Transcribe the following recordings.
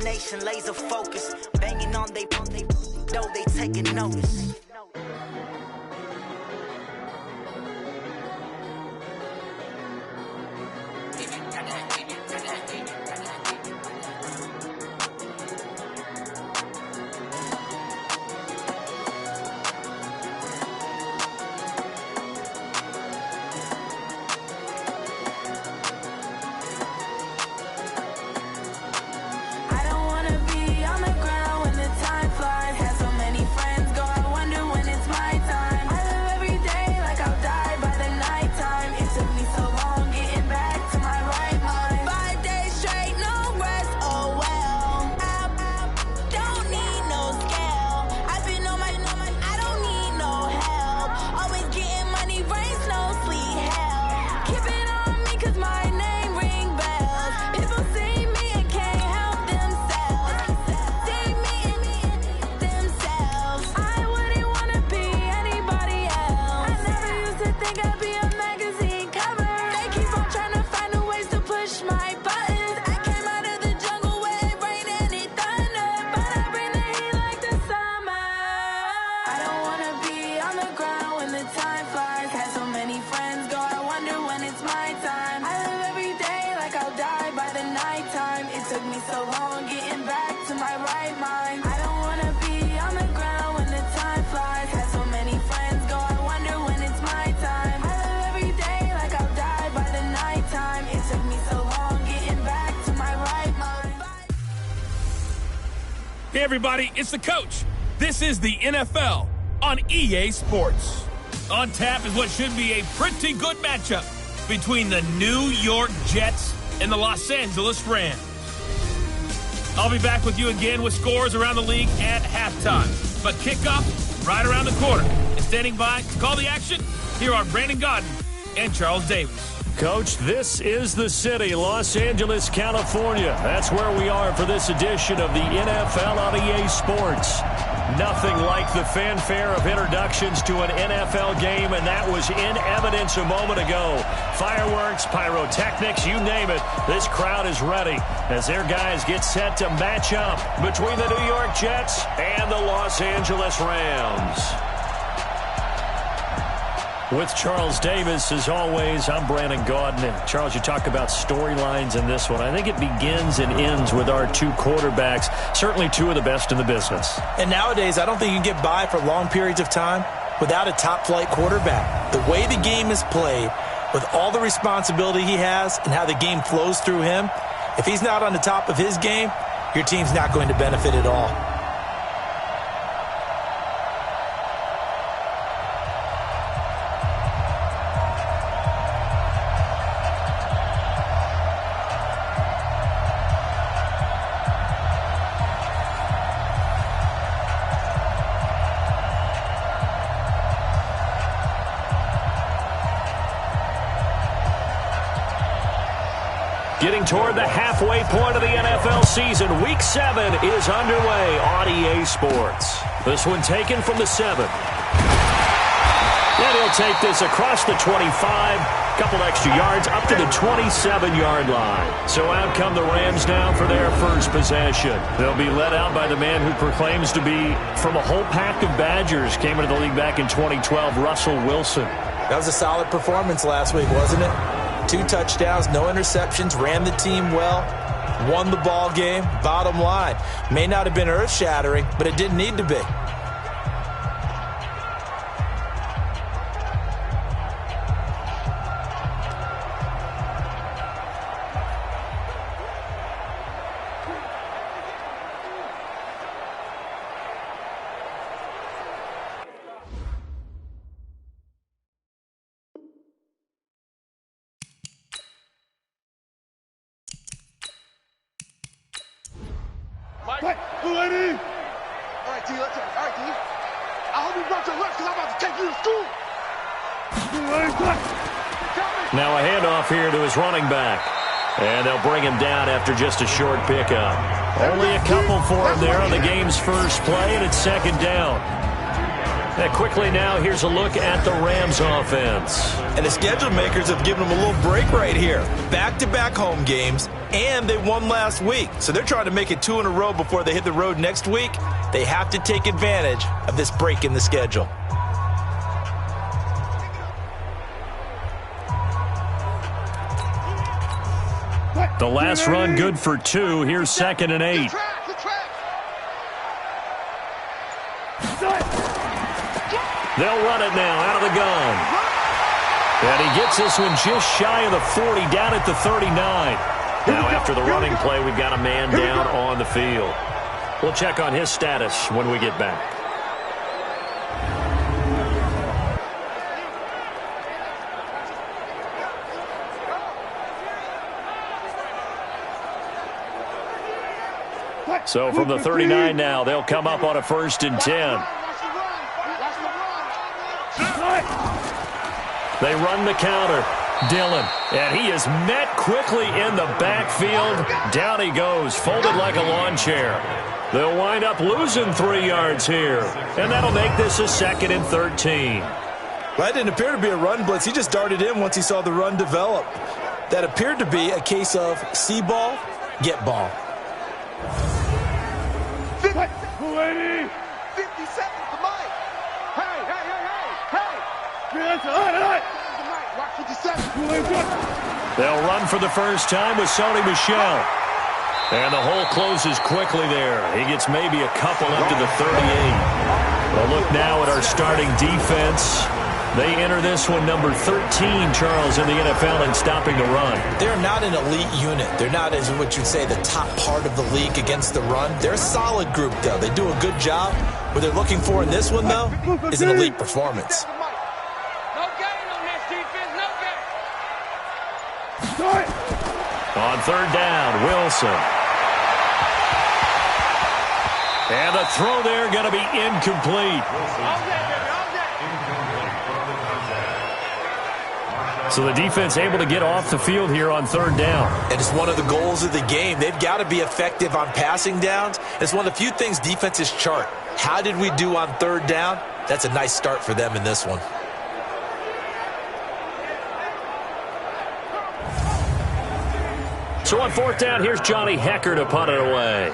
determination, laser focus. Banging on they know they taking notice. Hey everybody, it's the coach. This is the NFL on EA Sports. On tap is what should be a pretty good matchup between the New York Jets and the Los Angeles Rams. I'll be back with you again with scores around the league at halftime. But kickoff right around the corner. And standing by to call the action, here are Brandon Gaudin and Charles Davis. Coach, this is the city, Los Angeles, California. That's where we are for this edition of the NFL on EA Sports. Nothing like the fanfare of introductions to an NFL game, and that was in evidence a moment ago. Fireworks, pyrotechnics, you name it. This crowd is ready as their guys get set to match up between the New York Jets and the Los Angeles Rams. With Charles Davis, as always, I'm Brandon Gaudin. And Charles, you talk about storylines in this one. I think it begins and ends with our two quarterbacks, certainly two of the best in the business. And nowadays, I don't think you can get by for long periods of time without a top-flight quarterback. The way the game is played, with all the responsibility he has and how the game flows through him, if he's not on the top of his game, your team's not going to benefit at all. Getting toward the halfway point of the NFL season, Week 7 is underway on EA Sports. This one taken from the 7. And he'll take this across the 25, couple extra yards, up to the 27-yard line. So out come the Rams now for their first possession. They'll be led out by the man who proclaims to be from a whole pack of Badgers. Came into the league back in 2012, Russell Wilson. That was a solid performance last week, wasn't it? 2 touchdowns, no interceptions, ran the team well, won the ball game. Bottom line, may not have been earth-shattering, but it didn't need to be. What? All right, D. All right, D. I hope you brought your lunch because I'm about to take you to school. Now a handoff here to his running back. And they'll bring him down after just a short pickup. Only a couple for him there on the game's first play, and it's second down. And quickly now, here's a look at the Rams offense. And the schedule makers have given them a little break right here. Back-to-back home games, and they won last week. So they're trying to make it 2 in a row before they hit the road next week. They have to take advantage of this break in the schedule. The last run good for 2. Here's 2nd and 8. They'll run it now out of the gun. And he gets this one just shy of the 40, down at the 39. Now after the running play, we've got a man down on the field. We'll check on his status when we get back. So from the 39 now, they'll come up on a 1st and 10. They run the counter. Dillon, and he is met quickly in the backfield. Down he goes, folded like a lawn chair. They'll wind up losing 3 yards here, and that'll make this a 2nd and 13. Well, that didn't appear to be a run blitz. He just darted in once he saw the run develop. That appeared to be a case of see ball, get ball. 50 seconds to Mike. Hey. Watch 57. They'll run for the first time with Sony Michel. And the hole closes quickly there. He gets maybe a couple up to the 38. We'll look now at our starting defense. They enter this one number 13, Charles, in the NFL in stopping the run. They're not an elite unit. They're not, as what you'd say, the top part of the league against the run. They're a solid group, though. They do a good job. What they're looking for in this one, though, is an elite performance. No gain on this defense, no gain. On 3rd down, Wilson. And the throw there going to be incomplete. So the defense able to get off the field here on 3rd down. And it's one of the goals of the game. They've got to be effective on passing downs. It's one of the few things defenses chart. How did we do on 3rd down? That's a nice start for them in this one. So on 4th down, here's Johnny Hecker to punt it away.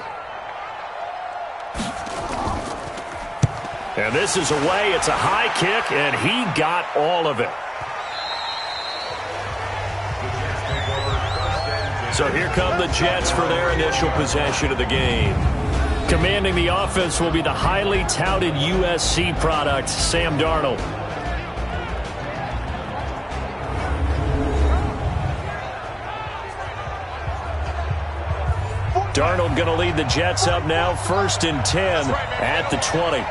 And this is away. It's a high kick, and he got all of it. So here come the Jets for their initial possession of the game. Commanding the offense will be the highly touted USC product, Sam Darnold. Darnold going to lead the Jets up now, 1st and 10 at the 20.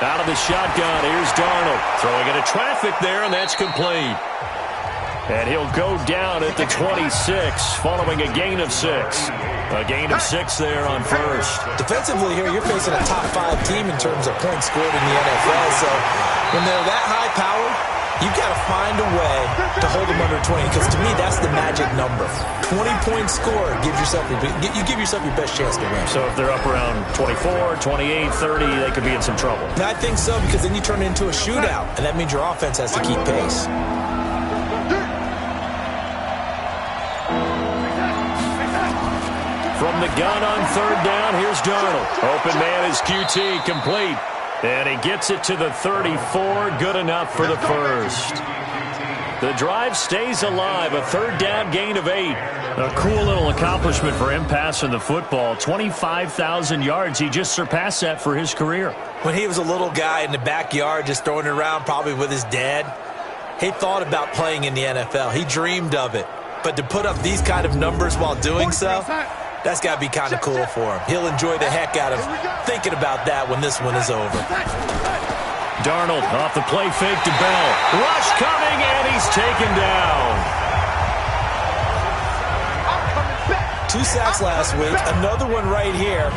Out of the shotgun, here's Darnold. Throwing into traffic there, and that's complete. And he'll go down at the 26, following a gain of 6. A gain of 6 there on 1st. Defensively here, you're facing a top 5 team in terms of points scored in the NFL. So when they're that high powered, you've got to find a way to hold them under 20. Because to me, that's the magic number. 20-point score gives yourself you give yourself your best chance to win. So if they're up around 24, 28, 30, they could be in some trouble. And I think so, because then you turn it into a shootout, and that means your offense has to keep pace. From the gun on 3rd down, here's Darnold. Open man is QT, complete. And he gets it to the 34, good enough for the 1st. The drive stays alive, a 3rd down gain of 8. A cool little accomplishment for him passing the football. 25,000 yards, he just surpassed that for his career. When he was a little guy in the backyard just throwing it around probably with his dad, he thought about playing in the NFL. He dreamed of it. But to put up these kind of numbers while doing so, that's got to be kind of cool for him. He'll enjoy the heck out of thinking about that when this one is over. Darnold off the play fake to Bell. Rush coming, and he's taken down. 2 sacks last week, another one right here.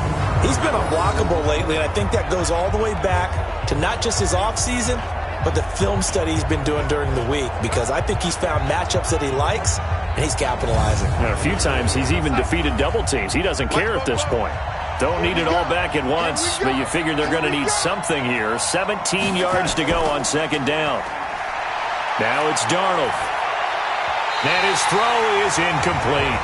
He's been unblockable lately, and I think that goes all the way back to not just his offseason, but the film study he's been doing during the week, because I think he's found matchups that he likes, and he's capitalizing. And a few times he's even defeated double teams. He doesn't care at this point. Don't need it all back at once, but you figure they're going to need something here. 17 yards to go on second down. Now it's Darnold. And his throw is incomplete.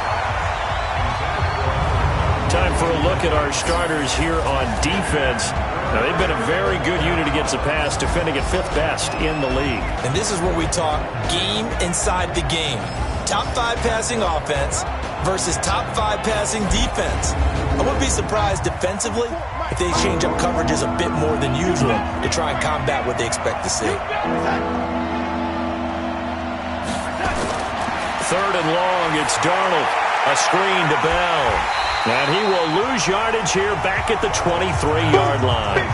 Time for a look at our starters here on defense. Now, they've been a very good unit against the pass, defending at 5th best in the league. And this is where we talk game inside the game. Top 5 passing offense versus top 5 passing defense. I wouldn't be surprised defensively if they change up coverages a bit more than usual to try and combat what they expect to see. 3rd and long, it's Darnold. A screen to Bell. And he will lose yardage here back at the 23-yard line.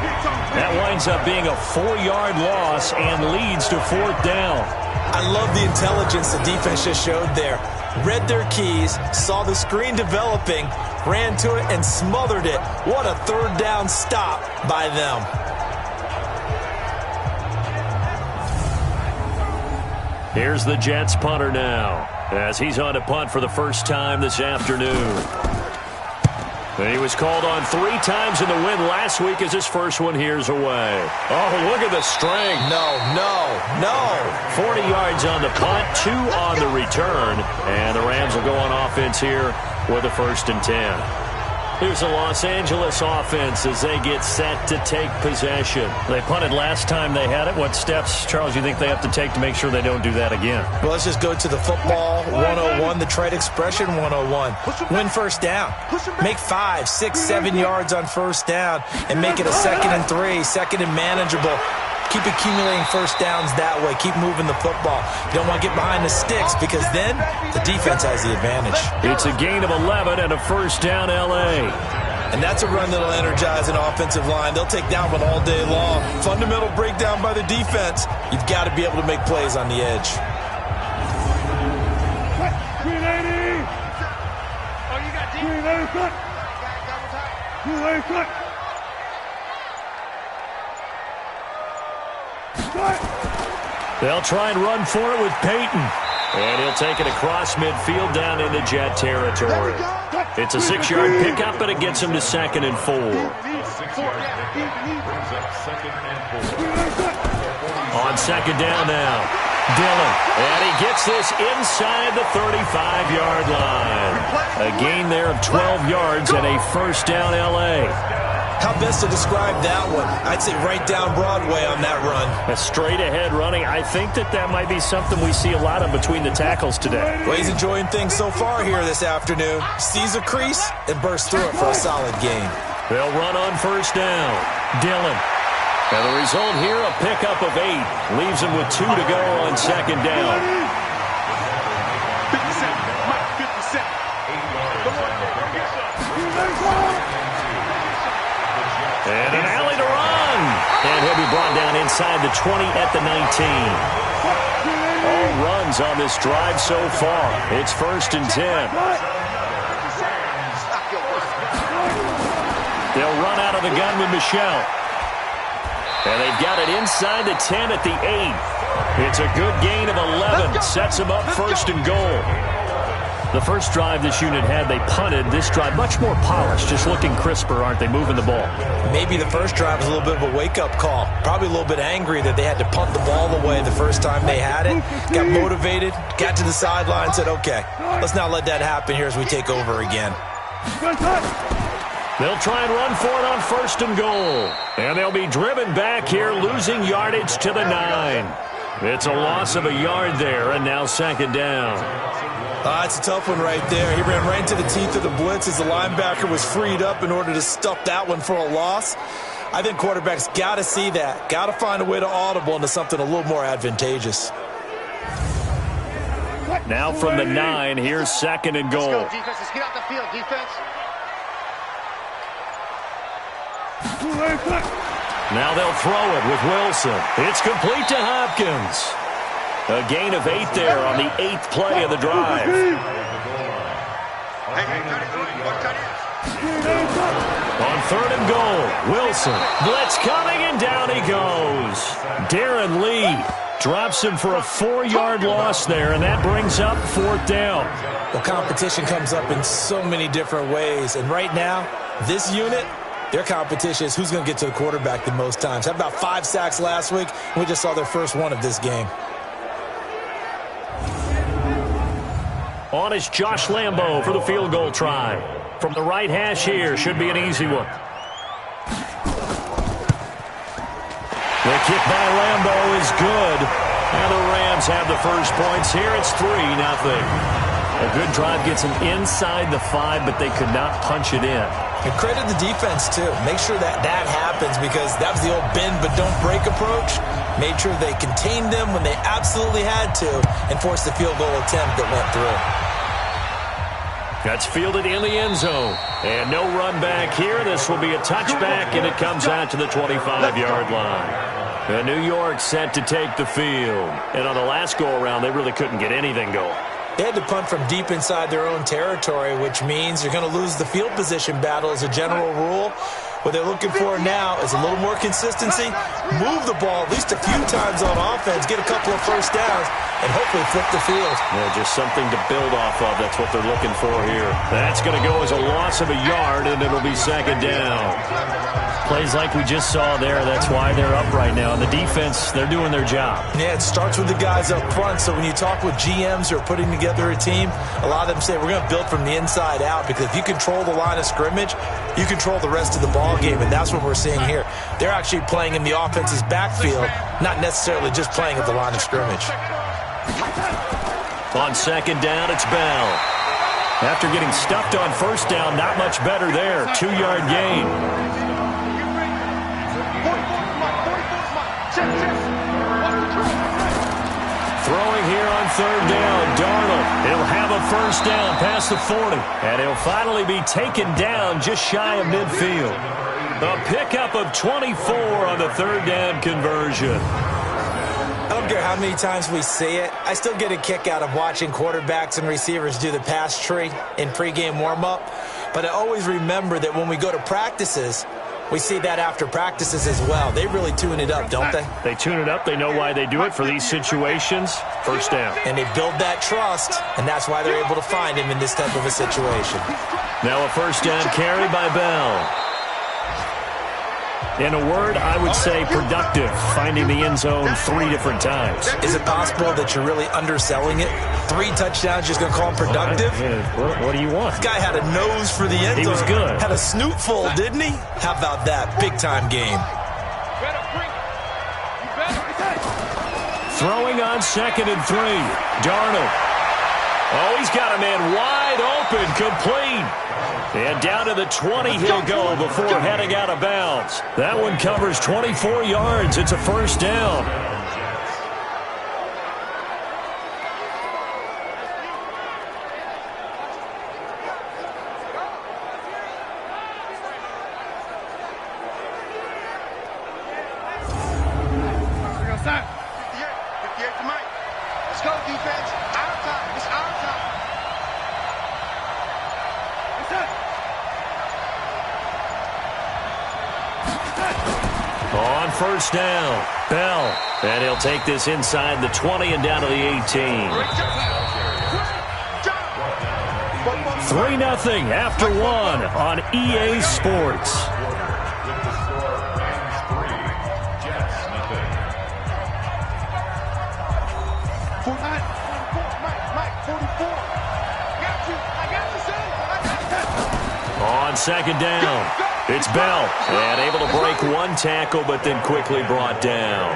That winds up being a 4-yard loss and leads to 4th down. I love the intelligence the defense just showed there. Read their keys, saw the screen developing, ran to it, and smothered it. What a 3rd down stop by them. Here's the Jets punter now, as he's on to punt for the first time this afternoon. And he was called on 3 times in the win last week as his first one here's away. Oh, look at the strength. No. 40 yards on the punt, 2 on the return. And the Rams will go on offense here with a 1st and 10. Here's the Los Angeles offense as they get set to take possession. They punted last time they had it. What steps, Charles, you think they have to take to make sure they don't do that again? Well, let's just go to the football 101, the trade expression 101. Win 1st down. Make 5, 6, 7 yards on 1st down and make it a 2nd and 3, 2nd and manageable. Keep accumulating 1st downs that way. Keep moving the football. You don't want to get behind the sticks because then the defense has the advantage. It's a gain of 11 and a 1st down L.A. And that's a run that'll energize an offensive line. They'll take that one all day long. Fundamental breakdown by the defense. You've got to be able to make plays on the edge. Green 80! Oh, you got deep. Green 80 cut! Green 80 cut! They'll try and run for it with Peyton. And he'll take it across midfield down into Jet territory. It's a 6-yard pickup, but it gets him to 2nd and 4. On 2nd down now, Dillon. And he gets this inside the 35-yard line. A gain there of 12 yards and a 1st down L.A. How best to describe that one? I'd say right down Broadway on that run. A straight-ahead running. I think that might be something we see a lot of between the tackles today. Well, he's enjoying things so far here this afternoon. Sees a crease and bursts through it for a solid gain. They'll run on 1st down. Dillon. And the result here, a pickup of 8. Leaves him with 2 to go on 2nd down. 57. Mike, 57. And an alley to run. And he'll be brought down inside the 20 at the 19. All runs on this drive so far. It's 1st and 10. They'll run out of the gun with Michelle. And they've got it inside the 10 at the 8. It's a good gain of 11. Sets them up 1st and goal. The first drive this unit had, they punted. This drive, much more polished, just looking crisper, aren't they, moving the ball? Maybe the first drive was a little bit of a wake-up call. Probably a little bit angry that they had to punt the ball away the first time they had it. Got motivated, got to the sideline, said, okay, let's not let that happen here as we take over again. They'll try and run for it on 1st and goal. And they'll be driven back here, losing yardage to the 9. It's a loss of a yard there, and now 2nd down. It's a tough one right there. He ran right into the teeth of the blitz as the linebacker was freed up in order to stuff that one for a loss. I think quarterbacks got to see that. Got to find a way to audible into something a little more advantageous. Now from the 9, here's 2nd and goal. Let's go, defense. Let's get out the field, defense. Now they'll throw it with Wilson. It's complete to Hopkins. A gain of 8 there on the 8th play of the drive. On 3rd and goal, Wilson. Blitz coming, and down he goes. Darren Lee drops him for a 4-yard loss there, and that brings up 4th down. Well, competition comes up in so many different ways, and right now, This unit, their competition is who's going to get to the quarterback the most times. Had about 5 sacks last week, and we just saw their first one of this game. On is Josh Lambo for the field goal try. From the right hash here, should be an easy one. The kick by Lambo is good. And the Rams have the first points here. It's 3-0. A good drive gets them inside the 5, but they could not punch it in. And credit the defense, too. Make sure that happens, because that was the old bend but don't break approach. Made sure they contained them when they absolutely had to and forced the field goal attempt that went through. That's fielded in the end zone. And no run back here. This will be a touchback, and it comes out to the 25-yard line. New York set to take the field. And on the last go-around, they really couldn't get anything going. They had to punt from deep inside their own territory, which means you're going to lose the field position battle as a general rule. What they're looking for now is a little more consistency, move the ball at least a few times on offense, get a couple of first downs, and hopefully flip the field. Yeah, just something to build off of. That's what they're looking for here. That's going to go as a loss of a yard, and it'll be second down. Plays like we just saw there, that's why they're up right now. And the defense, they're doing their job. Yeah, it starts with the guys up front. So when you talk with GMs who are putting together a team, a lot of them say we're going to build from the inside out, because if you control the line of scrimmage, you control the rest of the ball game, and that's what we're seeing here. They're actually playing in the offense's backfield, not necessarily just playing at the line of scrimmage. On second down, it's Bell. After getting stuffed on first down, not much better there. 2-yard gain. Throwing here on third down, Darnold. He'll have a first down past the 40. And he'll finally be taken down just shy of midfield. A pickup of 24 on the third down conversion. I don't care how many times we see it. I still get a kick out of watching quarterbacks and receivers do the pass tree in pregame warm-up. But I always remember that when we go to practices, we see that after practices as well. They really tune it up, don't they? They tune it up. They know why they do it for these situations. First down. And they build that trust, and that's why they're able to find him in this type of a situation. Now a first down carry by Bell. In a word, I would say productive, finding the end zone 3 different times. Is it possible that you're really underselling it? 3 touchdowns, just going to call him productive? What do you want? This guy had a nose for the end zone. He was good. Had a snoot full, didn't he? How about that? Big-time game. Throwing on second and 3. Darnold. Oh, he's got a man wide open, complete. And down to the 20 he'll go before heading out of bounds. That one covers 24 yards. It's a first down. Let's go, defense. Our time. It's our time. On first down, Bell. And he'll take this inside the 20 and down to the 18. 3-0 after 1 on EA Sports. On second down, it's Bell, and able to break 1 tackle, but then quickly brought down.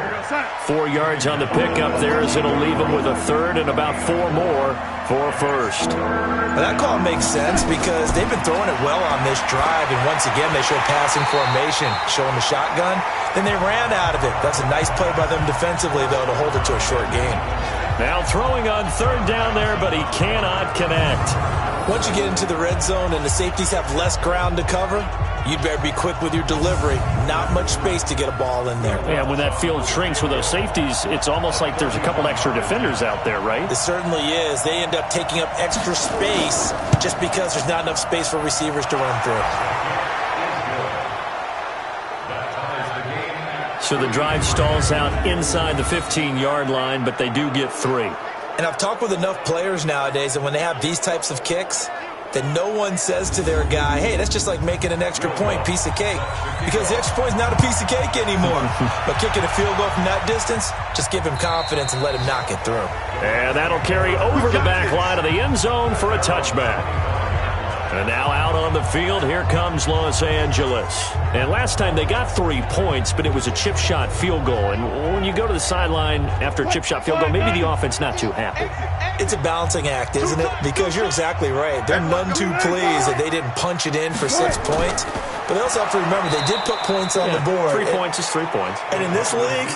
4 yards on the pickup there, as it'll leave him with a third and about 4 more for a first. Well, that call makes sense because they've been throwing it well on this drive, and once again they show passing formation, showing the shotgun. Then they ran out of it. That's a nice play by them defensively, though, to hold it to a short gain. Now throwing on third down there, but he cannot connect. Once you get into the red zone and the safeties have less ground to cover, you'd better be quick with your delivery. Not much space to get a ball in there. Yeah, when that field shrinks with those safeties, it's almost like there's a couple extra defenders out there, right? It certainly is. They end up taking up extra space just because there's not enough space for receivers to run through. So the drive stalls out inside the 15-yard line, but they do get 3. And I've talked with enough players nowadays that when they have these types of kicks, that no one says to their guy, hey, that's just like making an extra point, piece of cake. Because the extra point is not a piece of cake anymore. But kicking a field goal from that distance, just give him confidence and let him knock it through. And that'll carry over the back line of the end zone for a touchback. And now out on the field, here comes Los Angeles. And last time they got 3 points, but it was a chip shot field goal. And when you go to the sideline after a chip shot field goal, maybe the offense not too happy. It's a balancing act, isn't it? Because you're exactly right. They're none too pleased that they didn't punch it in for 6 points. But they also have to remember they did put points on the board. 3 points is 3 points. And in this league,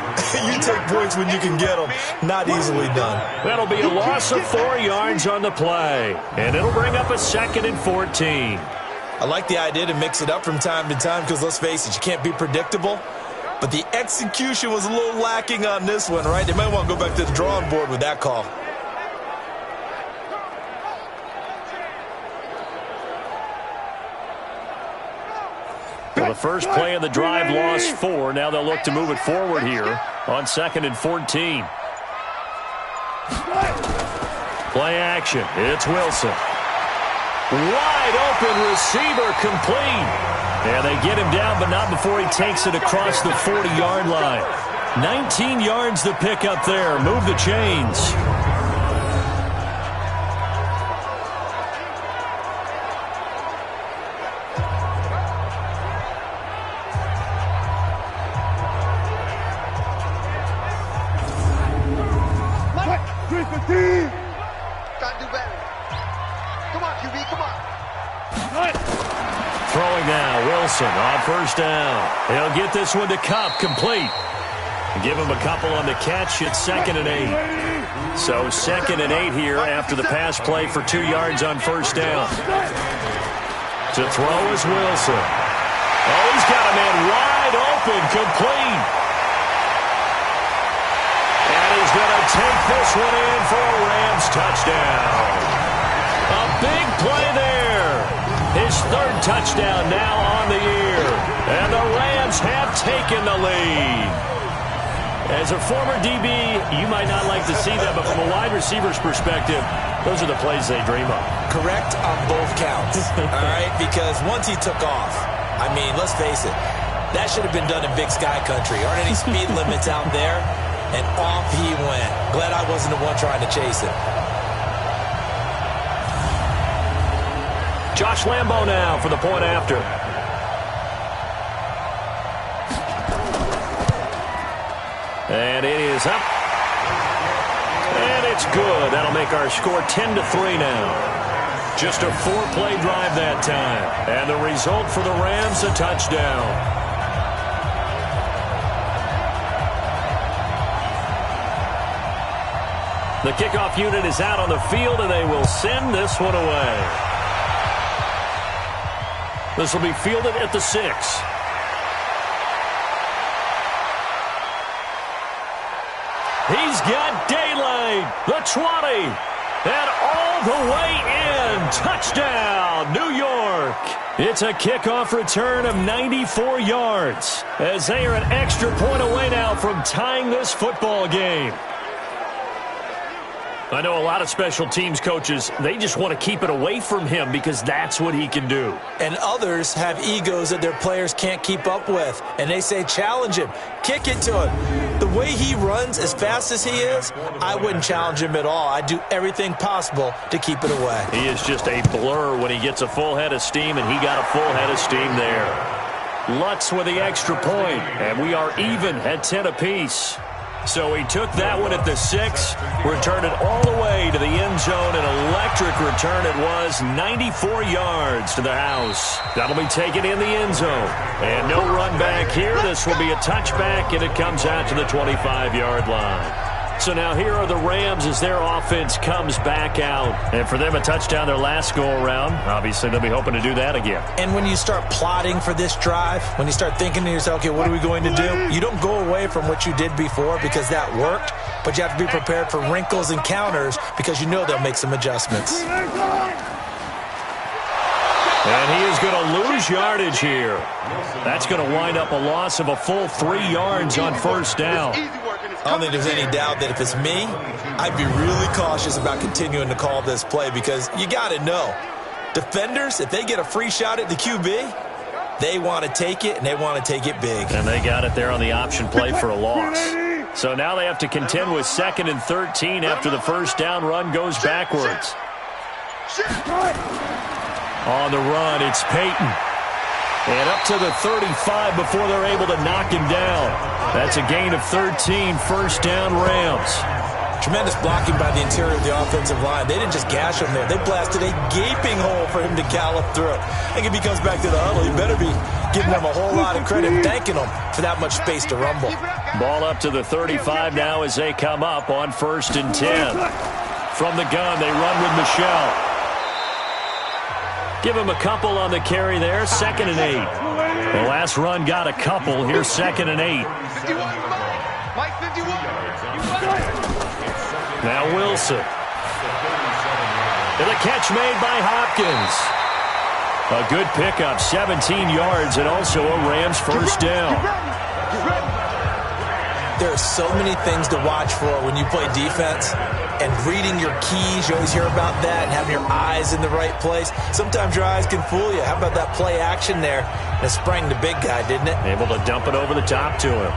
you take points when you can get them. Not easily done. That'll be a loss of 4 yards on the play. And it'll bring up a 2nd and 14. I like the idea to mix it up from time to time because, let's face it, you can't be predictable. But the execution was a little lacking on this one, right? They might want to go back to the drawing board with that call. Well, the first play of the drive lost 4. Now they'll look to move it forward here on 2nd and 14. Play action. It's Wilson. Wide open receiver complete. And they get him down, but not before he takes it across the 40-yard line. 19 yards to pick up there. Move the chains. Gotta do better. Come on, QB, come on. Throwing now, Wilson on first down. He'll get this one to Cup, complete. Give him a couple on the catch. It's 2nd and 8. So 2nd and 8 here after the pass play for 2 yards on first down. To throw is Wilson. Oh, he's got a man wide open, complete. And he's going to take this one in for a Rams touchdown. A big play there. His 3rd touchdown now on the year. And the Rams have taken the lead. As a former DB, you might not like to see that, but from a wide receiver's perspective, those are the plays they dream of. Correct on both counts, all right? Because once he took off, I mean, let's face it, that should have been done in Big Sky Country. Aren't any speed limits out there? And off he went. Glad I wasn't the one trying to chase it. Josh Lambo now for the point after. And it is up. And it's good. That'll make our score 10-3 now. Just a 4-play drive that time. And the result for the Rams, a touchdown. The kickoff unit is out on the field, and they will send this one away. This will be fielded at the 6. He's got daylight. The 20. And all the way in. Touchdown, New York. It's a kickoff return of 94 yards as they are an extra point away now from tying this football game. I know a lot of special teams coaches, they just want to keep it away from him because that's what he can do. And others have egos that their players can't keep up with. And they say, challenge him. Kick it to him. The way he runs as fast as he is, I wouldn't challenge him at all. I'd do everything possible to keep it away. He is just a blur when he gets a full head of steam, and he got a full head of steam there. Lutz with the extra point, and we are even at 10 apiece. So he took that one at the 6, returned it all the way to the end zone. An electric return it was, 94 yards to the house. That'll be taken in the end zone. And no run back here. This will be a touchback, and it comes out to the 25-yard line. So now here are the Rams as their offense comes back out. And for them, a touchdown their last go-around. Obviously, they'll be hoping to do that again. And when you start plotting for this drive, when you start thinking to yourself, okay, what are we going to do? You don't go away from what you did before because that worked, but you have to be prepared for wrinkles and counters because you know they'll make some adjustments. And he is going to lose yardage here. That's going to wind up a loss of a full 3 yards on first down. I don't think there's any doubt that if it's me, I'd be really cautious about continuing to call this play because you got to know. Defenders, if they get a free shot at the QB, they want to take it, and they want to take it big. And they got it there on the option play for a loss. So now they have to contend with 2nd and 13 after the first down run goes backwards. On the run, it's Peyton. And up to the 35 before they're able to knock him down. That's a gain of 13, first down Rams. Tremendous blocking by the interior of the offensive line. They didn't just gash him there. They blasted a gaping hole for him to gallop through. I think if he comes back to the huddle, he better be giving them a whole lot of credit, thanking them for that much space to rumble. Ball up to the 35 now as they come up on 1st and 10. From the gun, they run with Michelle. Give him a couple on the carry there, 2nd and 8. The last run got a couple. Here's 2nd and 8. Mike 51. Now Wilson. And the catch made by Hopkins. A good pickup, 17 yards, and also a Rams first down. There are so many things to watch for when you play defense. And reading your keys, you always hear about that, and having your eyes in the right place. Sometimes your eyes can fool you. How about that play action there? And it sprang the big guy, didn't it? Able to dump it over the top to him.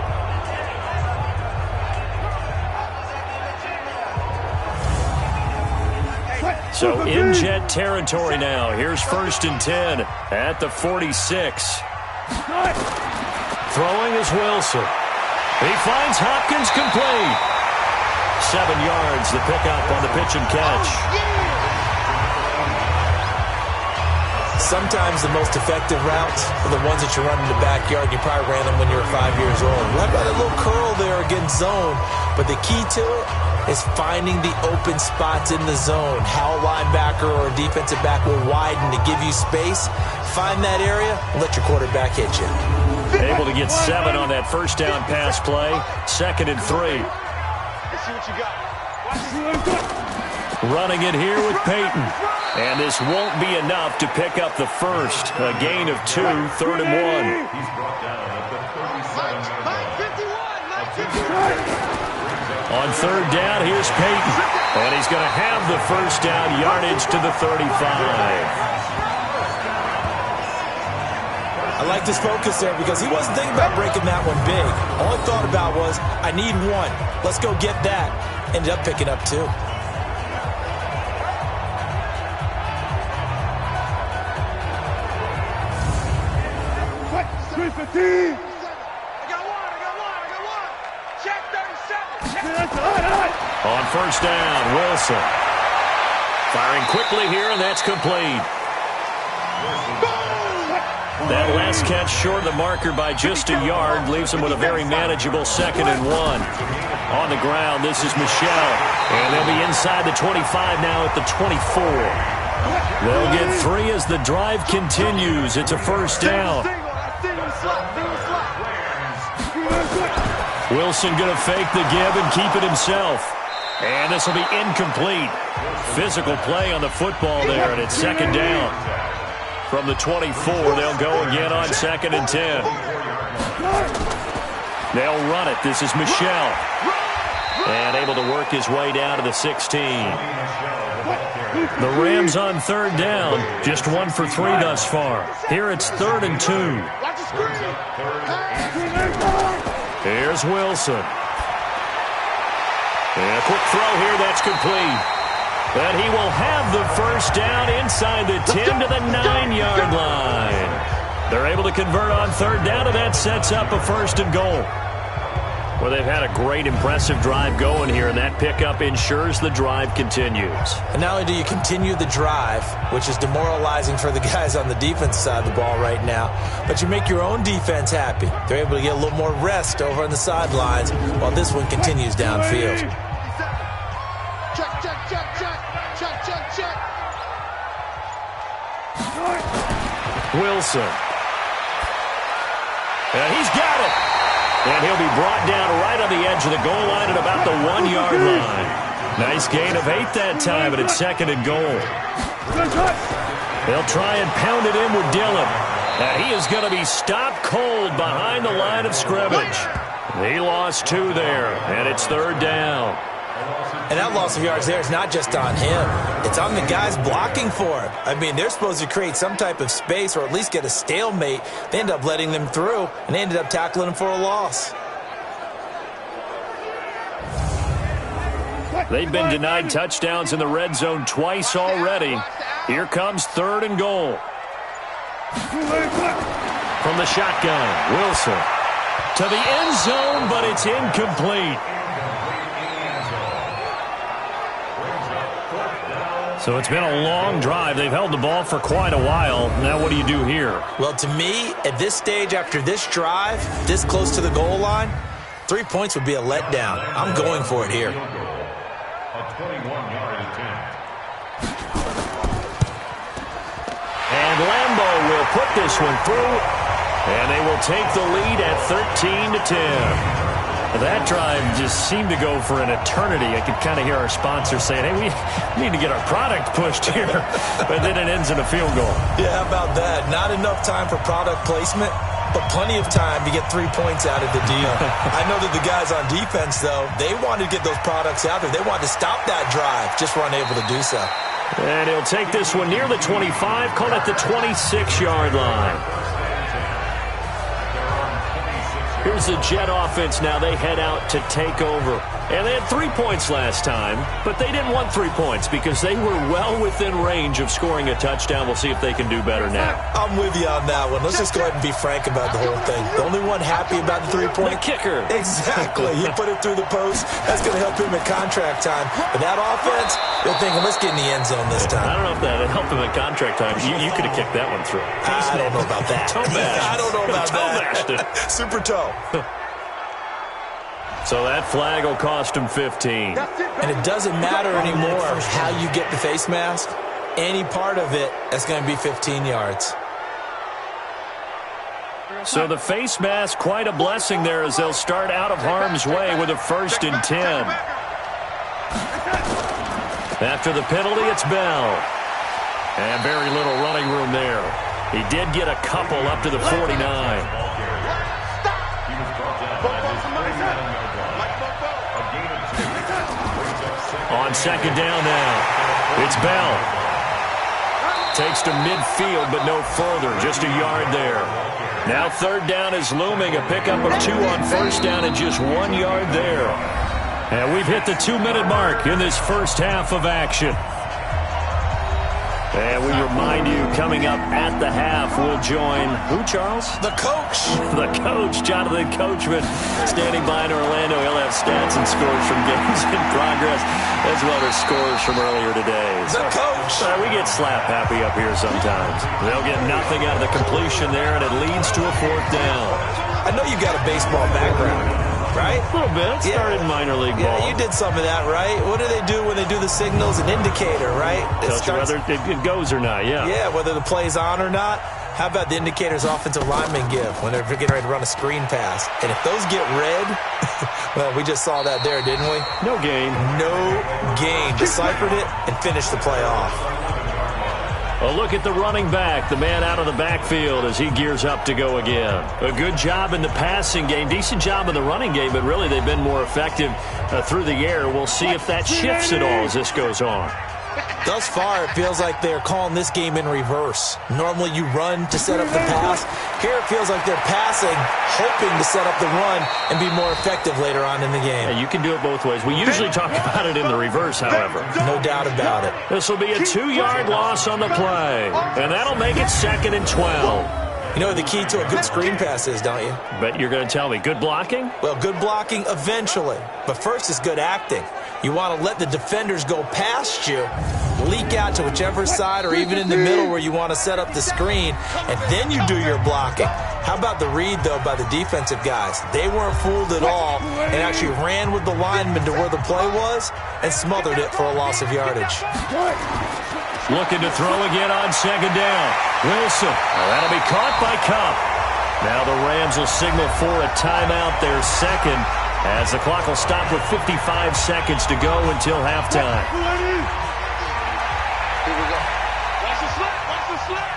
So in Jet territory now. Here's 1st and 10 at the 46. Throwing is Wilson. He finds Hopkins complete. 7 yards, the pickup on the pitch and catch. Sometimes the most effective routes are the ones that you run in the backyard. You probably ran them when you were 5 years old. What about a little curl there against zone? But the key to it is finding the open spots in the zone. How a linebacker or a defensive back will widen to give you space. Find that area and let your quarterback hit you. Able to get 7 on that first down pass play. 2nd and 3. Let's see what you got. Running it here with Peyton. And this won't be enough to pick up the first. A gain of 2, 3rd and 1. On 3rd down, here's Peyton. And he's going to have the first down, yardage to the 35. I like this focus there because he wasn't thinking about breaking that one big. All he thought about was, I need 1. Let's go get that. Ended up picking up 2. On 1st down, Wilson. Firing quickly here, and that's complete. That last catch short of the marker by just a yard leaves him with a very manageable 2nd and 1. On the ground, this is Michelle. And they'll be inside the 25 now at the 24. They'll get 3 as the drive continues. It's a first down. Wilson going to fake the give and keep it himself. And this will be incomplete. Physical play on the football there, and it's 2nd down. From the 24, they'll go again on 2nd and 10. They'll run it. This is Michelle. And able to work his way down to the 16. The Rams on 3rd down. Just 1 for 3 thus far. Here it's 3rd and 2. Here's Wilson. And a quick throw here, that's complete. But he will have the first down inside the 10 to the 9-yard line. They're able to convert on 3rd down, and that sets up a 1st and goal. Well, they've had a great, impressive drive going here, and that pickup ensures the drive continues. And not only do you continue the drive, which is demoralizing for the guys on the defense side of the ball right now, but you make your own defense happy. They're able to get a little more rest over on the sidelines while this one continues downfield. Check, check, check, check. Check, check, check. Wilson. And he's got it. And he'll be brought down right on the edge of the goal line at about the 1-yard line. Nice gain of 8 that time, but it's 2nd and goal. They'll try and pound it in with Dillon. And he is going to be stopped cold behind the line of scrimmage. He lost 2 there, and it's 3rd down. And that loss of yards there is not just on him. It's on the guys blocking for him. I mean, they're supposed to create some type of space or at least get a stalemate. They end up letting them through, and they ended up tackling him for a loss. They've been denied touchdowns in the red zone twice already. Here comes 3rd and goal. From the shotgun, Wilson to the end zone, but it's incomplete. So it's been a long drive. They've held the ball for quite a while. Now what do you do here? Well, to me, at this stage, after this drive, this close to the goal line, 3 points would be a letdown. I'm going for it here. And Lambeau will put this one through, and they will take the lead at 13-10. That drive just seemed to go for an eternity. I could kind of hear our sponsor saying, hey, we need to get our product pushed here. But then it ends in a field goal. Yeah, how about that? Not enough time for product placement, but plenty of time to get 3 points out of the deal. I know that the guys on defense, though, they wanted to get those products out there. They wanted to stop that drive, just were unable to do so. And he'll take this one near the 25, call it the 26-yard line. Here's the Jet offense now. They head out to take over. And they had 3 points last time, but they didn't want 3 points because they were well within range of scoring a touchdown. We'll see if they can do better now. I'm with you on that one. Let's just go ahead and be frank about the whole thing. The only one happy about the 3-point? The kicker. Exactly. He put it through the post. That's going to help him at contract time. But that offense, they're thinking, let's get in the end zone this time. I don't know if that would help him at contract time. You could have kicked that one through. I don't know about that. I don't know about that. Super toe. So that flag will cost him 15. And it doesn't matter anymore how you get the face mask. Any part of it, that's going to be 15 yards. So the face mask, quite a blessing there as they'll start out of harm's way with a 1st and 10. After the penalty, it's Bell. And very little running room there. He did get a couple up to the 49. On 2nd down now, it's Bell. Takes to midfield, but no further, just a yard there. Now 3rd down is looming, a pickup of 2 on 1st down and just 1 yard there. And we've hit the 2-minute mark in this first half of action. And we remind you, coming up at the half, we'll join, who, Charles? The coach. The coach, Jonathan Coachman, standing by in Orlando. He'll have stats and scores from games in progress, as well as scores from earlier today. The coach. We get slap happy up here sometimes. They'll get nothing out of the completion there, and it leads to a 4th down. I know you got a baseball background, right? A little bit. Started in minor league ball. Yeah, you did some of that, right? What do they do when they do the signals? An indicator, right? Tells you whether it goes or not, yeah. Yeah, whether the play's on or not. How about the indicators offensive linemen give when they're getting ready to run a screen pass? And if those get red, well, we just saw that there, didn't we? No gain. No gain. Deciphered it and finished the play off. A look at the running back, the man out of the backfield as he gears up to go again. A good job in the passing game, decent job in the running game, but really they've been more effective through the air. We'll see if that shifts at all as this goes on. Thus far, it feels like they're calling this game in reverse. Normally you run to set up the pass. Here it feels like they're passing, hoping to set up the run and be more effective later on in the game. Yeah, you can do it both ways. We usually talk about it in the reverse, however. No doubt about it. This will be a 2-yard loss on the play, and that'll make it 2nd and 12. You know what the key to a good screen pass is, don't you? Bet you're going to tell me. Good blocking? Well, good blocking eventually. But first is good acting. You want to let the defenders go past you, leak out to whichever side or even in the middle where you want to set up the screen, and then you do your blocking. How about the read, though, by the defensive guys? They weren't fooled at all and actually ran with the lineman to where the play was and smothered it for a loss of yardage. Looking to throw again on 2nd down. Wilson. Well, that'll be caught by Cup. Now the Rams will signal for a timeout, their 2nd, as the clock will stop with 55 seconds to go until halftime. Here we go. Watch the slap. Watch the slap.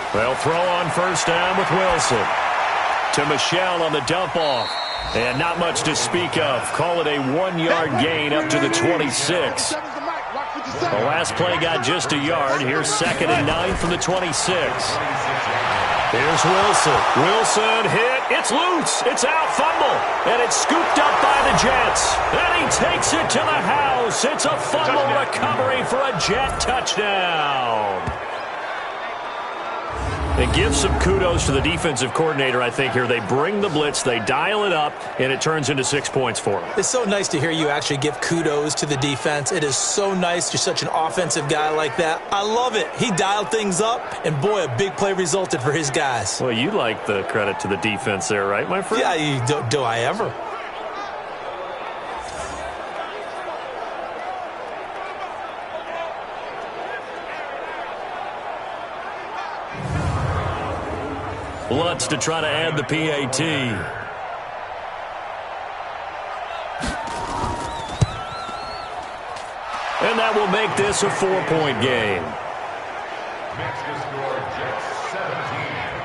They'll throw on 1st down with Wilson. To Michelle on the dump off. And not much to speak of. Call it a 1-yard gain up to the 26. The last play got just a yard. Here's 2nd and 9 from the 26. Here's Wilson. Wilson hit. It's loose. It's out. Fumble. And it's scooped up by the Jets. And he takes it to the house. It's a fumble recovery for a Jet touchdown. And give some kudos to the defensive coordinator, I think, here. They bring the blitz, they dial it up, and it turns into 6 points for them. It's so nice to hear you actually give kudos to the defense. It is so nice. You're such an offensive guy like that. I love it. He dialed things up, and boy, a big play resulted for his guys. Well, you like the credit to the defense there, right, my friend? Yeah, do I ever? Lutz to try to add the PAT. And that will make this a 4-point game.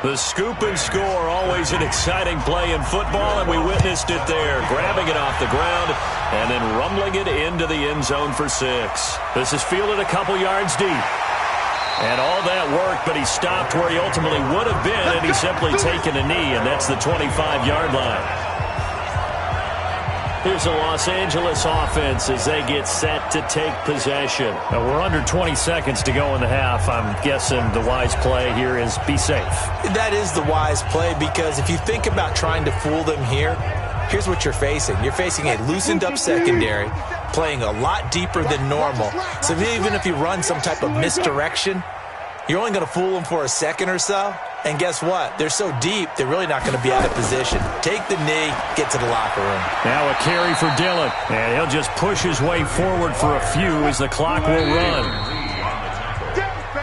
The scoop and score, always an exciting play in football, and we witnessed it there. Grabbing it off the ground and then rumbling it into the end zone for 6. This is fielded a couple yards deep. And all that worked, but he stopped where he ultimately would have been, and he's simply taken a knee, and that's the 25-yard line. Here's the Los Angeles offense as they get set to take possession. Now, we're under 20 seconds to go in the half. I'm guessing the wise play here is be safe. That is the wise play, because if you think about trying to fool them here, here's what you're facing. You're facing a loosened-up secondary, playing a lot deeper than normal. So even if you run some type of misdirection, you're only going to fool them for a second or so. And guess what? They're so deep, they're really not going to be out of position. Take the knee, get to the locker room. Now a carry for Dillon. And he'll just push his way forward for a few as the clock will run.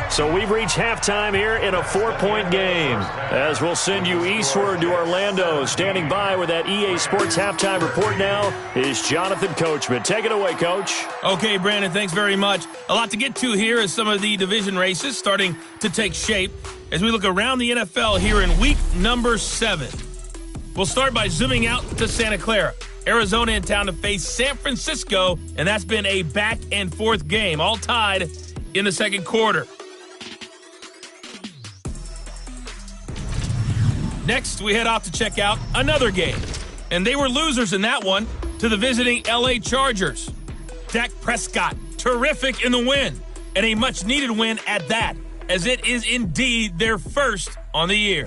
So we've reached halftime here in a 4-point game. As we'll send you eastward to Orlando. Standing by with that EA Sports halftime report now is Jonathan Coachman. Take it away, Coach. Okay, Brandon, thanks very much. A lot to get to here as some of the division races starting to take shape as we look around the NFL here in week number 7. We'll start by zooming out to Santa Clara. Arizona in town to face San Francisco, and that's been a back-and-forth game, all tied in the second quarter. Next, we head off to check out another game. And they were losers in that one to the visiting LA Chargers. Dak Prescott, terrific in the win, and a much-needed win at that, as it is indeed their first on the year.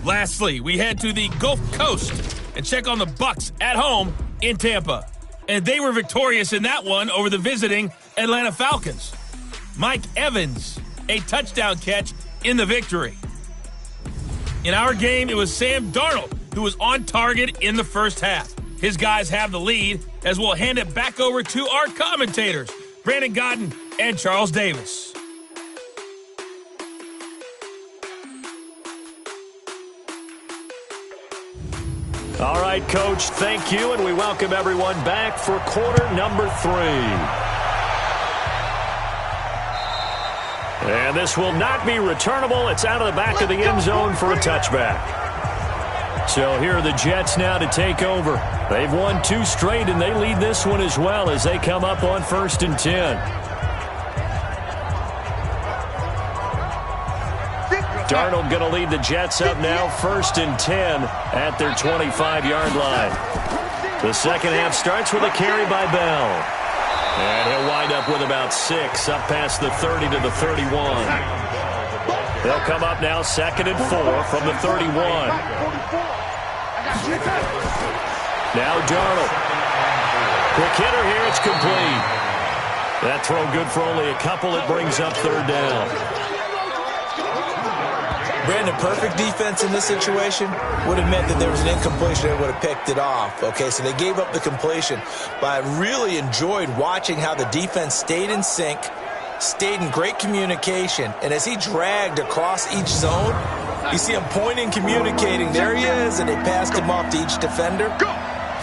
Lastly, we head to the Gulf Coast and check on the Bucs at home in Tampa. And they were victorious in that one over the visiting Atlanta Falcons. Mike Evans, a touchdown catch in the victory. In our game, it was Sam Darnold who was on target in the first half. His guys have the lead as we'll hand it back over to our commentators, Brandon Godden and Charles Davis. All right, Coach, thank you, and we welcome everyone back for quarter number 3. And this will not be returnable. It's out of the back of the end zone for a touchback. So here are the Jets now to take over. They've won 2 straight, and they lead this one as well as they come up on 1st and 10. Darnold going to lead the Jets up now, 1st and 10 at their 25-yard line. The second half starts with a carry by Bell. And he'll wind up with about 6 up past the 30 to the 31. They'll come up now 2nd and 4 from the 31. Now Darnold. Quick hitter here. It's complete. That throw good for only a couple. It brings up 3rd down. Brandon, perfect defense in this situation would have meant that there was an incompletion and would have picked it off. Okay, so they gave up the completion. But I really enjoyed watching how the defense stayed in sync, stayed in great communication. And as he dragged across each zone, you see him pointing, communicating. There he is, and they passed him off to each defender.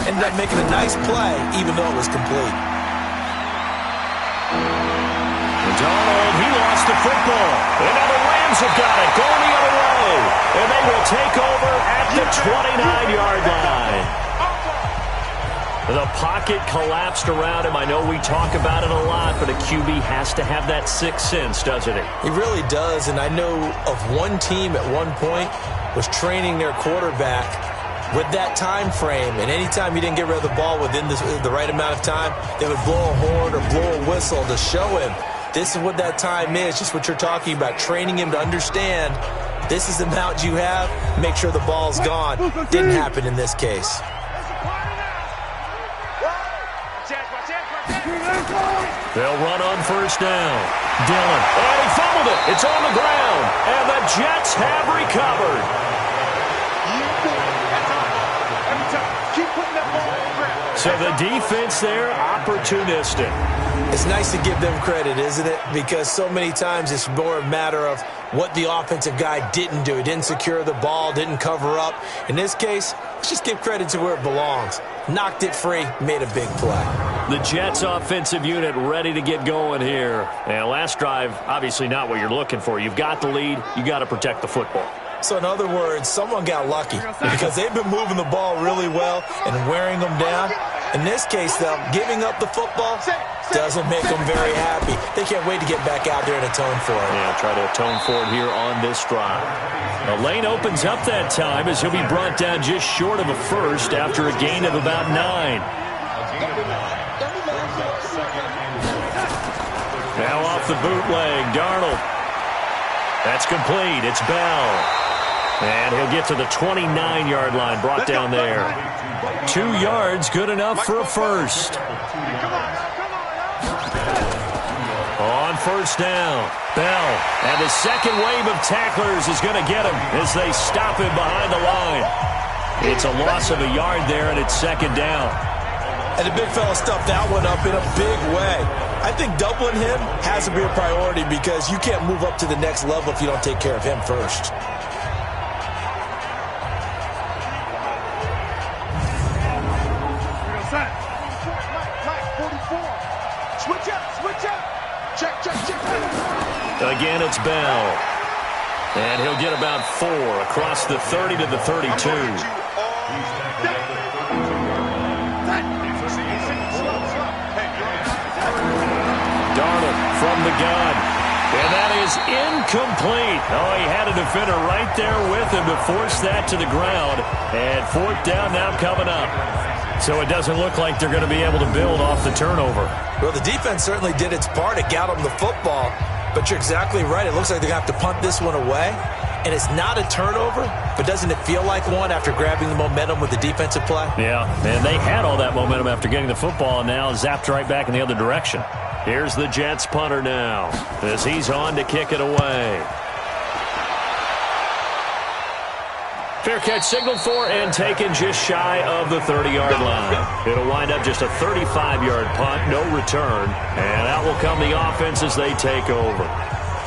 Ended up making a nice play, even though it was complete. Donald, he lost the football. And now the Rams have got it, going the other way. and they will take over at the 29-yard line. The pocket collapsed around him. I know we talk about it a lot, but a QB has to have that sixth sense, doesn't he? He really does, and I know of one team at one point was training their quarterback with that time frame, and anytime he didn't get rid of the ball within the right amount of time, they would blow a horn or blow a whistle to show him this is what that time is, just what you're talking about, training him to understand this is the amount you have, make sure the ball's gone. Didn't happen in this case. They'll run on first down. Dillon, and he fumbled it. It's on the ground, and the Jets have recovered. So the defense there, opportunistic. It's nice to give them credit, isn't it? Because so many times it's more a matter of what the offensive guy didn't do. He didn't secure the ball, didn't cover up. In this case, let's just give credit to where it belongs. Knocked it free, made a big play. The Jets offensive unit ready to get going here. And last drive, obviously not what you're looking for. You've got the lead. You got to protect the football. So in other words, someone got lucky because they've been moving the ball really well and wearing them down. In this case, though, giving up the football doesn't make them very happy. They can't wait to get back out there and atone for it. Yeah, try to atone for it here on this drive. The lane opens up that time as he'll be brought down just short of a first after a gain of about 9. Now off the bootleg, Darnold. That's complete. It's Bell. And he'll get to the 29-yard line, brought down there. 2 yards, good enough for a first. On first down, Bell. And the second wave of tacklers is going to get him as they stop him behind the line. It's a loss of a yard there, and it's second down. And the big fella stuffed that one up in a big way. I think doubling him has to be a priority because you can't move up to the next level if you don't take care of him first. Again, it's Bell. And he'll get about 4 across the 30 to the 32. Darnold from the gun. And that is incomplete. Oh, he had a defender right there with him to force that to the ground. And fourth down now coming up. So it doesn't look like they're going to be able to build off the turnover. Well, the defense certainly did its part. It got them the football. But you're exactly right. It looks like they're going to have to punt this one away. And it's not a turnover, but doesn't it feel like one after grabbing the momentum with the defensive play? Yeah, and they had all that momentum after getting the football and now zapped right back in the other direction. Here's the Jets punter now as he's on to kick it away. Fair catch signaled for and taken just shy of the 30-yard line. It'll wind up just a 35-yard punt, no return. And out will come the offense as they take over.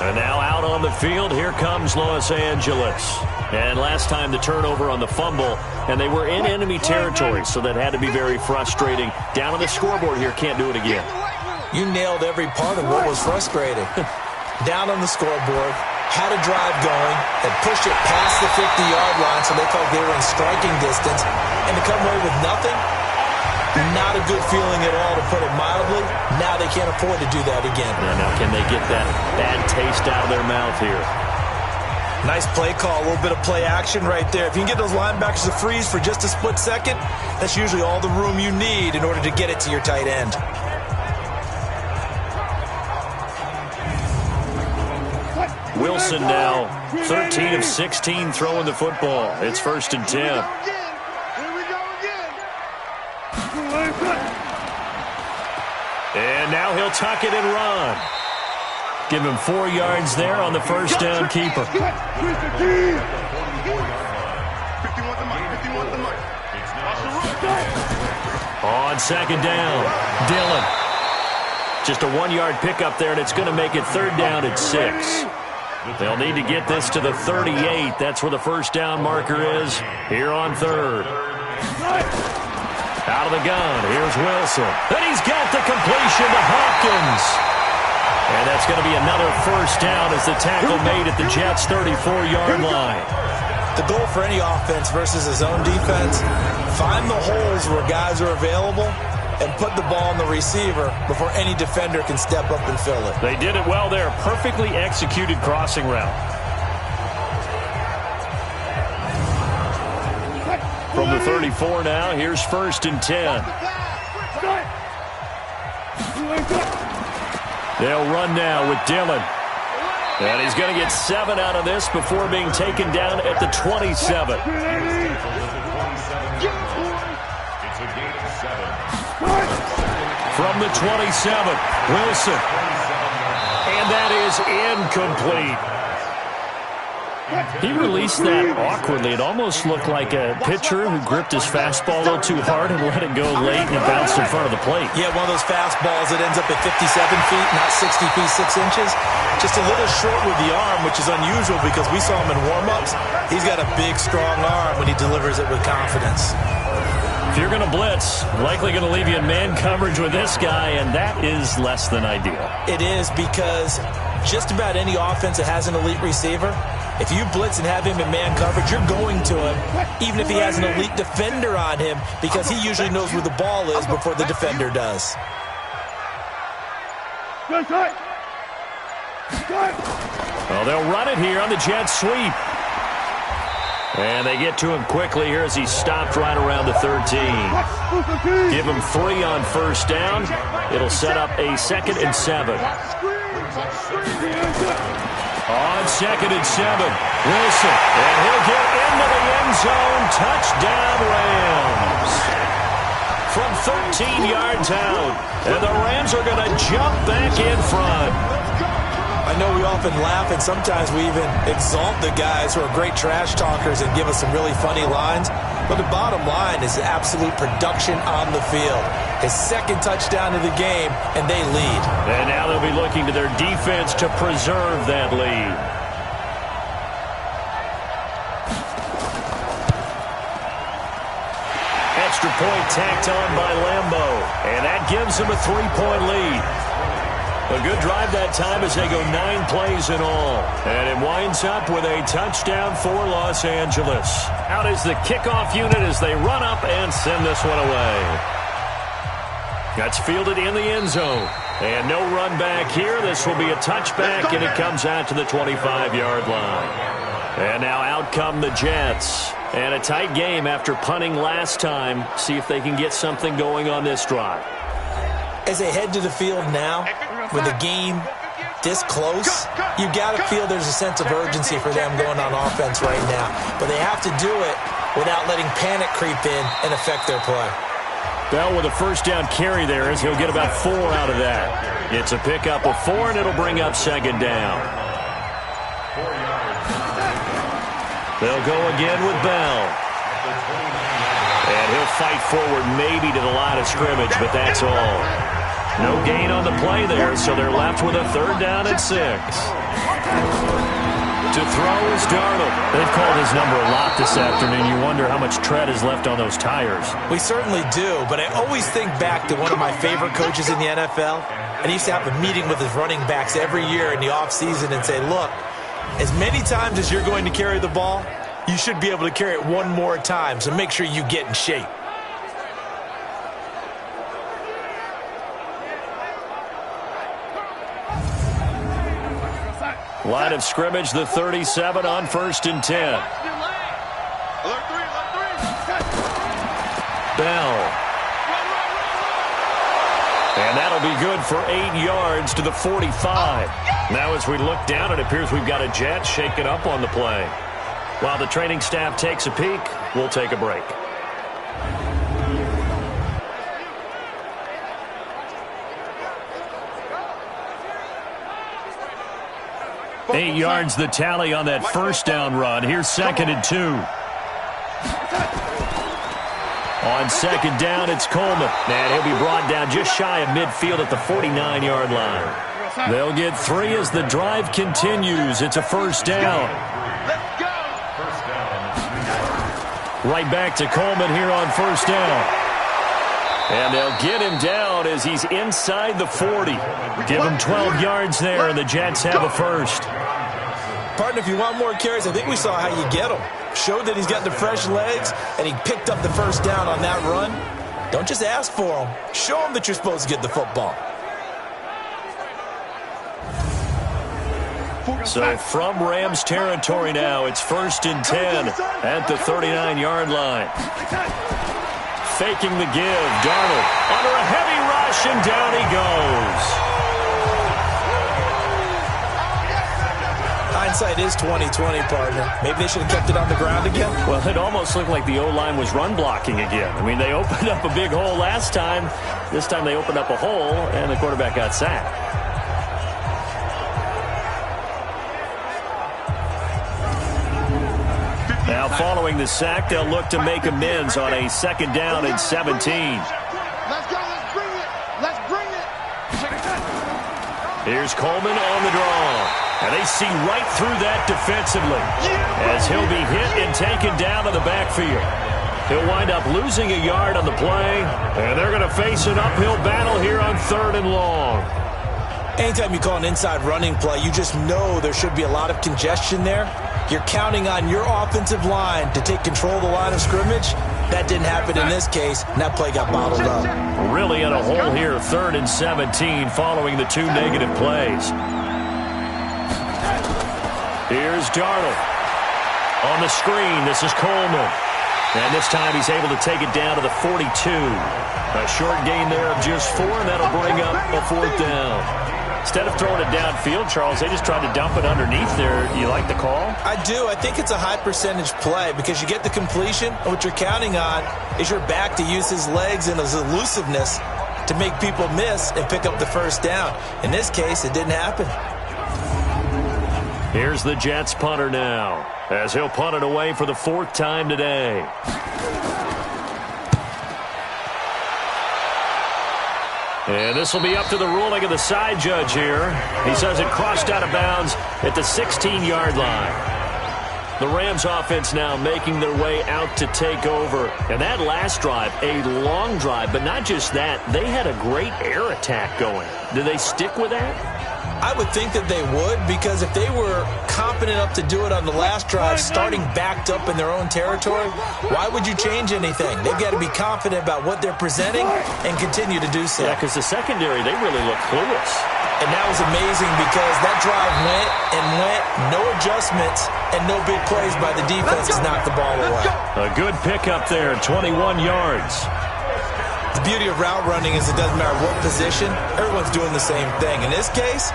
And now out on the field, here comes Los Angeles. And last time the turnover on the fumble, and they were in enemy territory, so that had to be very frustrating. Down on the scoreboard here, can't do it again. You nailed every part of what was frustrating. Down on the scoreboard, had a drive going, had pushed it past the 50-yard line, so they felt they were in striking distance, and to come away with nothing, not a good feeling at all, to put it mildly. Now they can't afford to do that again. Yeah, now can they get that bad taste out of their mouth here? Nice play call, a little bit of play action right there. If you can get those linebackers to freeze for just a split second, that's usually all the room you need in order to get it to your tight end. Wilson now 13 of 16 throwing the football. It's 1st and 10. Here we go again. And now he'll tuck it and run. Give him 4 yards there on the first down keeper. 51 the mic. On second down, Dillon. Just a 1-yard pickup there, and it's going to make it third down at 6. They'll need to get this to the 38. That's where the first down marker is here on third. Out of the gun, here's Wilson. And he's got the completion to Hopkins. And that's It's going to be another first down as the tackle made at the Jets' 34-yard line. The goal for any offense versus his own defense, find the holes where guys are available and put the ball on the receiver before any defender can step up and fill it. They did it well there. Perfectly executed crossing route. From the 34 now, here's 1st and 10. They'll run now with Dillon. And he's going to get 7 out of this before being taken down at the 27. From the 27, Wilson. And that is incomplete. He released that awkwardly. It almost looked like a pitcher who gripped his fastball a little too hard and let it go late, and it bounced in front of the plate. Yeah, one of those fastballs that ends up at 57 feet, not 60 feet, 6 inches. Just a little short with the arm, which is unusual because we saw him in warm-ups. He's got a big, strong arm when he delivers it with confidence. If you're going to blitz, likely going to leave you in man coverage with this guy, and that is less than ideal. It is because just about any offense that has an elite receiver, if you blitz and have him in man coverage, you're going to him, even if he has an elite defender on him, because he usually knows where the ball is before the defender does. Well, they'll run it here on the jet sweep. And they get to him quickly here as he stopped right around the 13. Give him 3 on first down. It'll set up a 2nd and 7. On 2nd and 7, Wilson. And he'll get into the end zone. Touchdown, Rams. From 13 yards out. And the Rams are going to jump back in front. I know we often laugh, and sometimes we even exalt the guys who are great trash talkers and give us some really funny lines. But the bottom line is absolute production on the field. His 2nd touchdown of the game, and they lead. And now they'll be looking to their defense to preserve that lead. Extra point tacked on by Lambo. And that gives them a 3-point lead. A good drive that time as they go 9 plays in all. And it winds up with a touchdown for Los Angeles. Out is the kickoff unit as they run up and send this one away. That's fielded in the end zone. And no run back here. This will be a touchback, and it comes out to the 25-yard line. And now out come the Jets. And a tight game after punting last time. See if they can get something going on this drive. As they head to the field now, with the game this close, you got to feel there's a sense of urgency for them going on offense right now. But they have to do it without letting panic creep in and affect their play. Bell with a first down carry there as he'll get about 4 out of that. It's a pickup of 4, and it'll bring up 2nd down. They'll go again with Bell. And he'll fight forward maybe to the line of scrimmage, but that's all. No gain on the play there, so they're left with a 3rd down and 6. To throw is Darnold. They've called his number a lot this afternoon. You wonder how much tread is left on those tires. We certainly do, but I always think back to one of my favorite coaches in the NFL, and he used to have a meeting with his running backs every year in the offseason and say, look, as many times as you're going to carry the ball, you should be able to carry it one more time, so make sure you get in shape. Line of scrimmage, the 37 on 1st and 10. Bell. And that'll be good for 8 yards to the 45. Now as we look down, it appears we've got a Jet shaken up on the play. While the training staff takes a peek, we'll take a break. Eight yards the tally on that first down run. Here's 2nd and 2. On 2nd down, it's Coleman. And he'll be brought down just shy of midfield at the 49-yard line. They'll get 3 as the drive continues. It's a 1st down. Right back to Coleman here on 1st down. And they'll get him down as he's inside the 40. Give him 12 yards there, and the Jets have a first. Partner, if you want more carries, I think we saw how you get him. Showed that he's got the fresh legs, and he picked up the first down on that run. Don't just ask for him. Show him that you're supposed to get the football. So from Rams territory now, it's 1st and 10 at the 39-yard line. Faking the give, Darnold under a heavy rush, and down he goes. Hindsight is 20/20, partner. Maybe they should have kept it on the ground again. Well, it almost looked like the O-line was run blocking again. I mean, they opened up a big hole last time. This time they opened up a hole, and the quarterback got sacked. Now, following the sack, they'll look to make amends on a 2nd down and 17. Let's go. Let's bring it. Let's bring it. Here's Coleman on the draw. And they see right through that defensively as he'll be hit and taken down to the backfield. He'll wind up losing a yard on the play, and they're going to face an uphill battle here on 3rd and long. Anytime you call an inside running play, you just know there should be a lot of congestion there. You're counting on your offensive line to take control of the line of scrimmage. That didn't happen in this case, and that play got bottled up. Really in a hole here, 3rd and 17 following the 2 negative plays. Here's Darnold. On the screen, this is Coleman. And this time he's able to take it down to the 42. A short gain there of just 4, and that'll bring up a 4th down. Instead of throwing it downfield, Charles, they just tried to dump it underneath there. You like the call? I do. I think it's a high percentage play because you get the completion, and what you're counting on is your back to use his legs and his elusiveness to make people miss and pick up the first down. In this case, it didn't happen. Here's the Jets punter now, as he'll punt it away for the 4th time today. And this will be up to the ruling of the side judge here. He says it crossed out of bounds at the 16-yard line. The Rams offense now making their way out to take over. And that last drive, a long drive, but not just that. They had a great air attack going. Do they stick with that? I would think that they would, because if they were confident enough to do it on the last drive, starting backed up in their own territory, why would you change anything? They've got to be confident about what they're presenting and continue to do so. Yeah, because the secondary, they really look clueless. And that was amazing because that drive went and went, no adjustments, and no big plays by the defense to knock the ball away. A good pickup there, 21 yards. The beauty of route running is it doesn't matter what position, everyone's doing the same thing. In this case,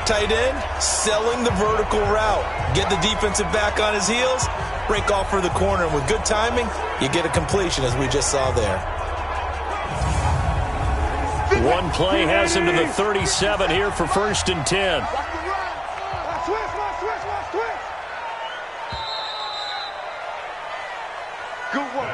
tight end, selling the vertical route. Get the defensive back on his heels, break off for the corner, and with good timing, you get a completion as we just saw there. One play has him to the 37 here for 1st and 10.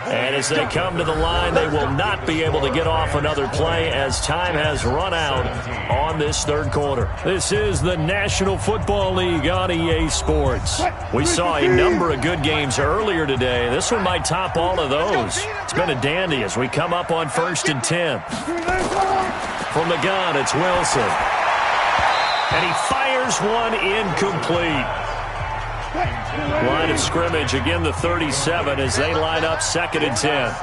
And as they come to the line, they will not be able to get off another play as time has run out on this 3rd quarter. This is the National Football League on EA Sports. We saw a number of good games earlier today. This one might top all of those. It's been a dandy as we come up on 1st and 10. From the gun, it's Wilson. And he fires one incomplete. Line of scrimmage, again the 37 as they line up 2nd and 10.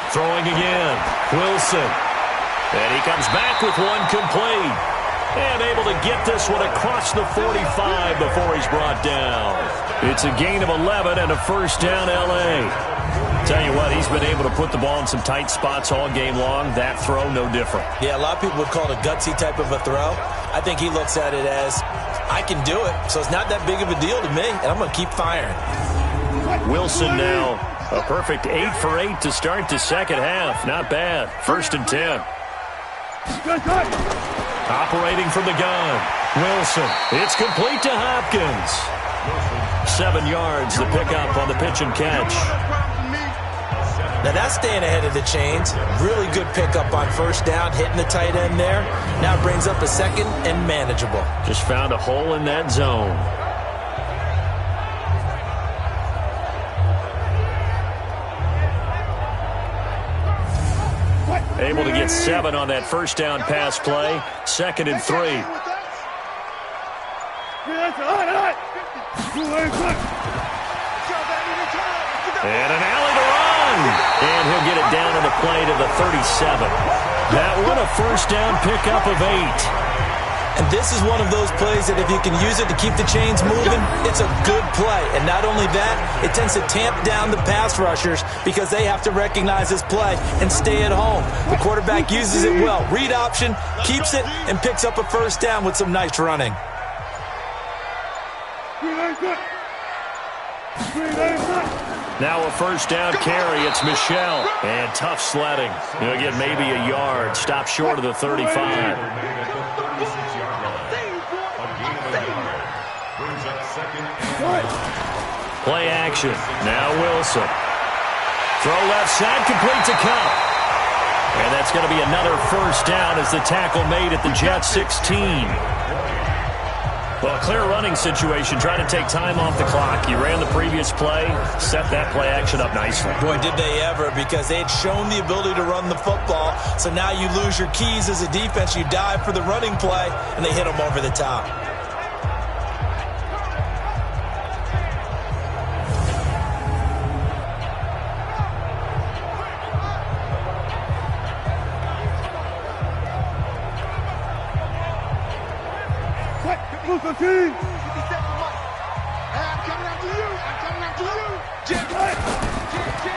Throwing again, Wilson. And he comes back with one complete. And able to get this one across the 45 before he's brought down. It's a gain of 11 and a 1st down L.A. Tell you what, he's been able to put the ball in some tight spots all game long. That throw, no different. Yeah, a lot of people would call it a gutsy type of a throw. I think he looks at it as, I can do it, so it's not that big of a deal to me, and I'm going to keep firing. Wilson now, a perfect 8 for 8 to start the 2nd half. Not bad. 1st and 10. Operating from the gun, Wilson. It's complete to Hopkins. 7 yards, the pickup on the pitch and catch. Now that's staying ahead of the chains. Really good pickup on 1st down, hitting the tight end there. Now brings up a 2nd and manageable. Just found a hole in that zone. Able to get 7 on that first down pass play. 2nd and 3. And an alley to run. And he'll get it down on the play to the 37. That one a first down pickup of 8. And this is one of those plays that if you can use it to keep the chains moving, it's a good play. And not only that, it tends to tamp down the pass rushers because they have to recognize this play and stay at home. The quarterback uses it well. Read option, keeps it, and picks up a first down with some nice running. Now a first down carry. It's Michel. And tough sledding. He'll get maybe a yard. Stop short of the 35. Play action. Now Wilson. Throw left side, complete to Cup. And that's going to be another first down as the tackle made at the Jets 16. Well, clear running situation, trying to take time off the clock. You ran the previous play, set that play action up nicely. Boy, did they ever, because they had shown the ability to run the football. So now you lose your keys as a defense. You dive for the running play, and they hit them over the top.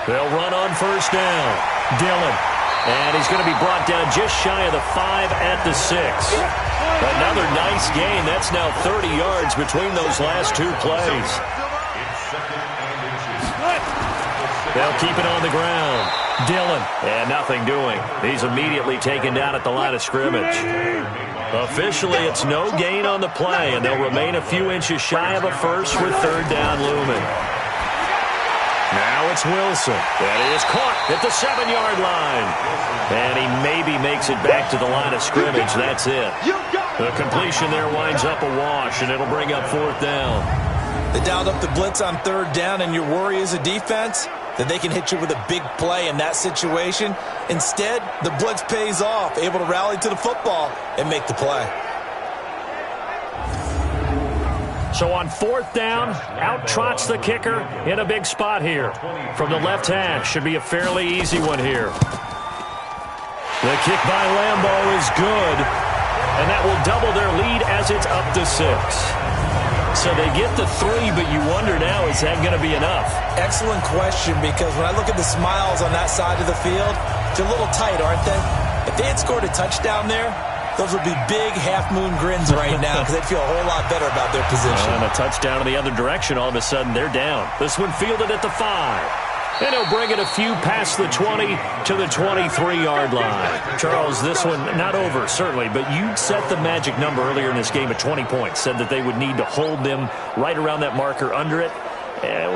They'll run on first down. Dillon. And he's going to be brought down just shy of the 5 at the 6. Another nice gain. That's now 30 yards between those last 2 plays. They'll keep it on the ground. Dillon. And nothing doing. He's immediately taken down at the line of scrimmage. Officially, it's no gain on the play, and they'll remain a few inches shy of a first with 3rd down looming. Now it's Wilson. That is caught at the 7-yard line. And he maybe makes it back to the line of scrimmage. That's it. The completion there winds up a wash, and it'll bring up 4th down. They dialed up the blitz on 3rd down, and your worry as a defense that they can hit you with a big play in that situation. Instead, the blitz pays off, able to rally to the football and make the play. So on 4th down, out trots the kicker in a big spot here. From the left hash, should be a fairly easy one here. The kick by Lambo is good, and that will double their lead as it's up to 6. So they get the 3, but you wonder now, is that going to be enough? Excellent question, because when I look at the smiles on that side of the field, they're a little tight, aren't they? If they had scored a touchdown there, those would be big half-moon grins right now because they'd feel a whole lot better about their position. And a touchdown in the other direction, all of a sudden they're down. This one fielded at the 5. And he'll bring it a few past the 20 to the 23-yard line. Charles, this one not over, certainly, but you set the magic number earlier in this game at 20 points. Said that they would need to hold them right around that marker under it.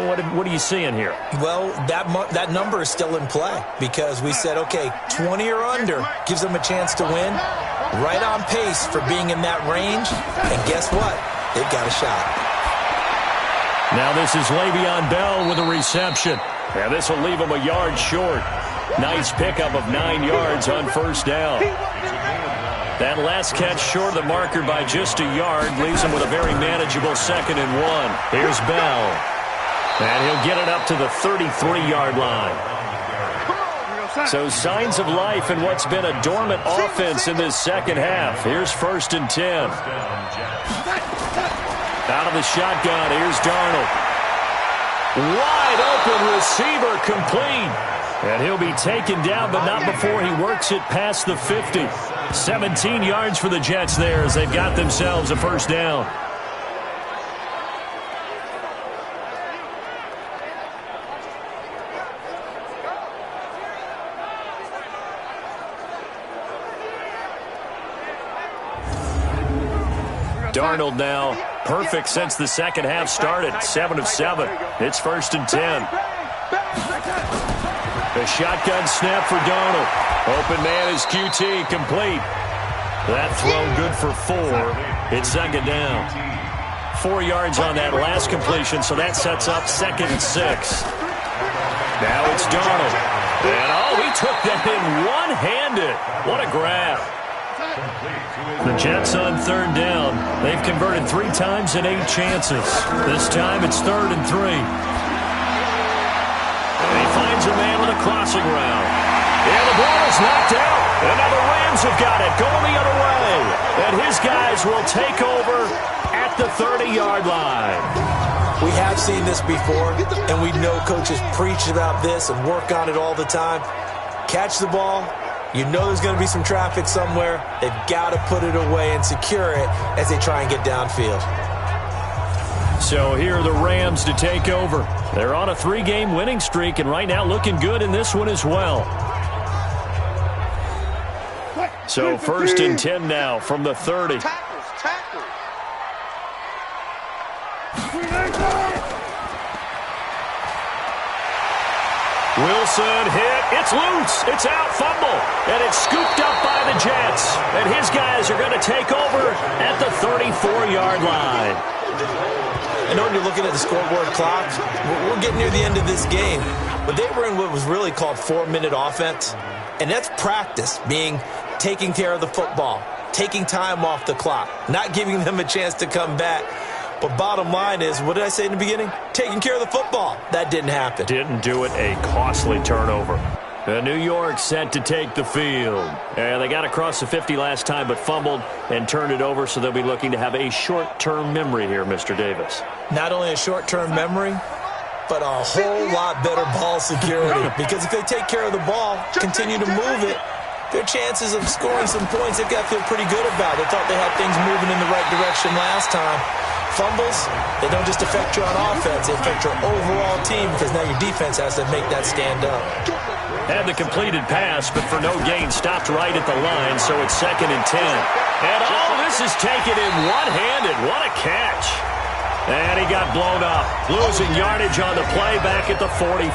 What are you seeing here? Well, that number is still in play because we said, okay, 20 or under gives them a chance to win. Right on pace for being in that range. And guess what? They've got a shot. Now this is Le'Veon Bell with a reception. And this will leave him a yard short. Nice pickup of 9 yards on first down. That last catch short of the marker by just a yard leaves him with a very manageable 2nd and 1. Here's Bell. And he'll get it up to the 33-yard line. So signs of life in what's been a dormant offense in this second half. Here's 1st and 10. Out of the shotgun, here's Darnold. Wide open receiver complete. And he'll be taken down, but not before he works it past the 50. 17 yards for the Jets there as they've got themselves a first down. Darnold now perfect since the second half started. 7 of 7. It's 1st and 10. A shotgun snap for Darnold. Open man is QT, complete. That throw good for 4. It's 2nd down. 4 yards on that last completion, so that sets up 2nd and 6. Now it's Darnold. And, he took that in one-handed. What a grab. The Jets on third down. They've converted 3 times in 8 chances. This time it's 3rd and 3. And he finds a man with a crossing route. And the ball is knocked out. And now the Rams have got it, going the other way. And his guys will take over at the 30-yard line. We have seen this before, and we know coaches preach about this and work on it all the time. Catch the ball. You know there's going to be some traffic somewhere. They've got to put it away and secure it as they try and get downfield. So here are the Rams to take over. They're on a 3-game winning streak, and right now looking good in this one as well. So 1st and 10 now from the 30. Tackles. Wilson hit. It's loose. It's out. Fumble. And it's scooped up by the Jets. And his guys are going to take over at the 34-yard line. I know when you're looking at the scoreboard clock, we're getting near the end of this game. But they were in what was really called 4-minute offense. And that's practice, meaning taking care of the football, taking time off the clock, not giving them a chance to come back. But bottom line is, what did I say in the beginning? Taking care of the football. That didn't happen. Didn't do it. A costly turnover. New York set to take the field. And they got across the 50 last time but fumbled and turned it over, so they'll be looking to have a short-term memory here, Mr. Davis. Not only a short-term memory, but a whole lot better ball security. Because if they take care of the ball, continue to move it, their chances of scoring some points, they've got to feel pretty good about. They thought they had things moving in the right direction last time. Fumbles, they don't just affect you on offense, they affect your overall team because now your defense has to make that stand up. Had the completed pass, but for no gain, stopped right at the line, so it's 2nd and 10. And this is taken in one-handed. What a catch. And he got blown up, losing yardage on the play back at the 44.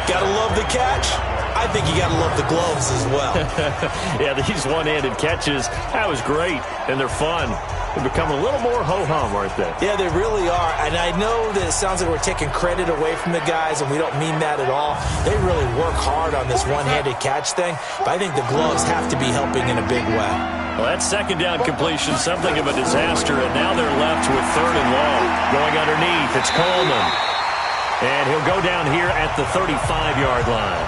Gotta love the catch. I think you got to love the gloves as well. Yeah, these one-handed catches, that was great, and they're fun. They've become a little more ho-hum, aren't they? Yeah, they really are. And I know that it sounds like we're taking credit away from the guys, and we don't mean that at all. They really work hard on this one-handed catch thing, but I think the gloves have to be helping in a big way. Well, that 2nd down completion, something of a disaster, and now they're left with 3rd and long. Going underneath, it's Coleman. And he'll go down here at the 35-yard line.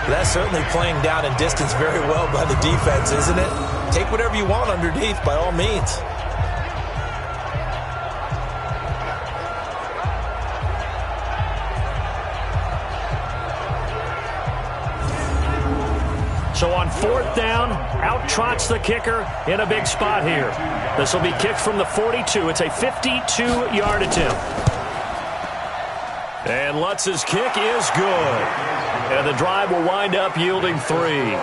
That's certainly playing down and distance very well by the defense, isn't it? Take whatever you want underneath, by all means. So on 4th down, out trots the kicker in a big spot here. This will be kicked from the 42. It's a 52-yard attempt. And Lutz's kick is good. And the drive will wind up yielding 3.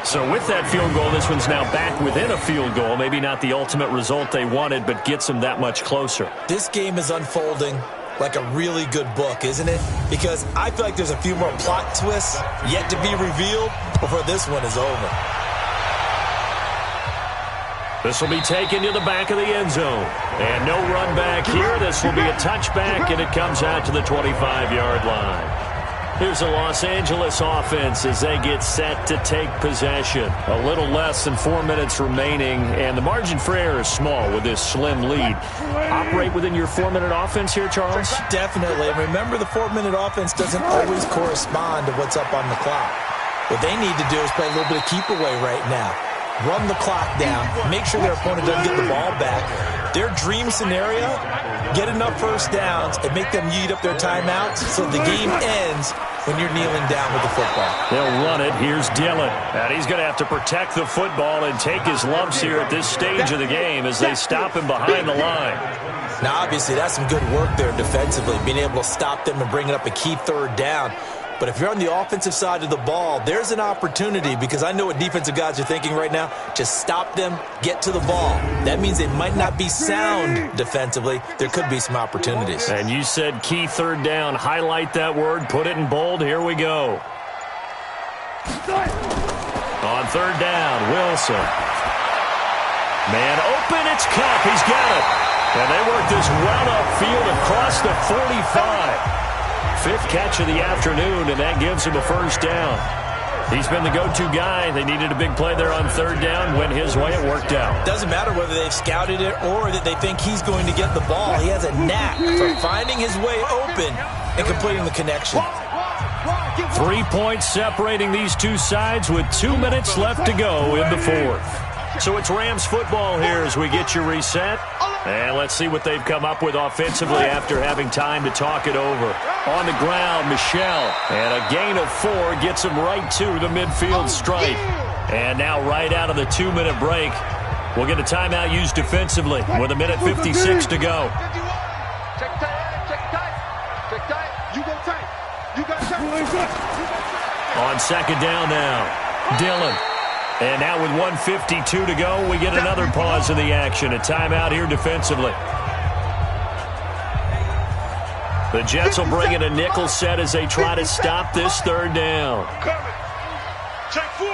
So with that field goal, this one's now back within a field goal. Maybe not the ultimate result they wanted, but gets them that much closer. This game is unfolding like a really good book, isn't it? Because I feel like there's a few more plot twists yet to be revealed before this one is over. This will be taken to the back of the end zone. And no run back here. This will be a touchback, and it comes out to the 25-yard line. Here's the Los Angeles offense as they get set to take possession. A little less than 4 minutes remaining, and the margin for error is small with this slim lead. Operate within your 4-minute offense here, Charles? Definitely. And remember, the 4-minute offense doesn't always correspond to what's up on the clock. What they need to do is play a little bit of keep away right now. Run the clock down. Make sure their opponent doesn't get the ball back. Their dream scenario, get enough first downs and make them eat up their timeouts so the game ends when you're kneeling down with the football. They'll run it. Here's Dillon. And he's going to have to protect the football and take his lumps here at this stage of the game as they stop him behind the line. Now, obviously, that's some good work there defensively, being able to stop them and bring it up a key 3rd down. But if you're on the offensive side of the ball, there's an opportunity, because I know what defensive guys are thinking right now. Just stop them, get to the ball. That means they might not be sound defensively. There could be some opportunities. And you said key 3rd down. Highlight that word. Put it in bold. Here we go. On 3rd down, Wilson. Man open. It's Cup. He's got it. And they work this well upfield across the 45. fifth catch of the afternoon, and that gives him a first down. He's been the go-to guy. They needed a big play there on third down. Went his way. It worked out. Doesn't matter whether they've scouted it or that they think he's going to get the ball. He has a knack for finding his way open and completing the connection. 3 points separating these two sides with 2 minutes left to go in the fourth. So it's Rams football here as we get you reset. And let's see what they've come up with offensively after having time to talk it over. On the ground, Michel. And a gain of 4 gets him right to the midfield stripe. And now right out of the 2-minute break, we'll get a timeout used defensively with 1:56 to go. Check tight. You go tight. You got tight. On second down now, Dillon. And now with 1:52 to go, we get another pause in the action. A timeout here defensively. The Jets will bring in a nickel set as they try to stop this third down. Check four.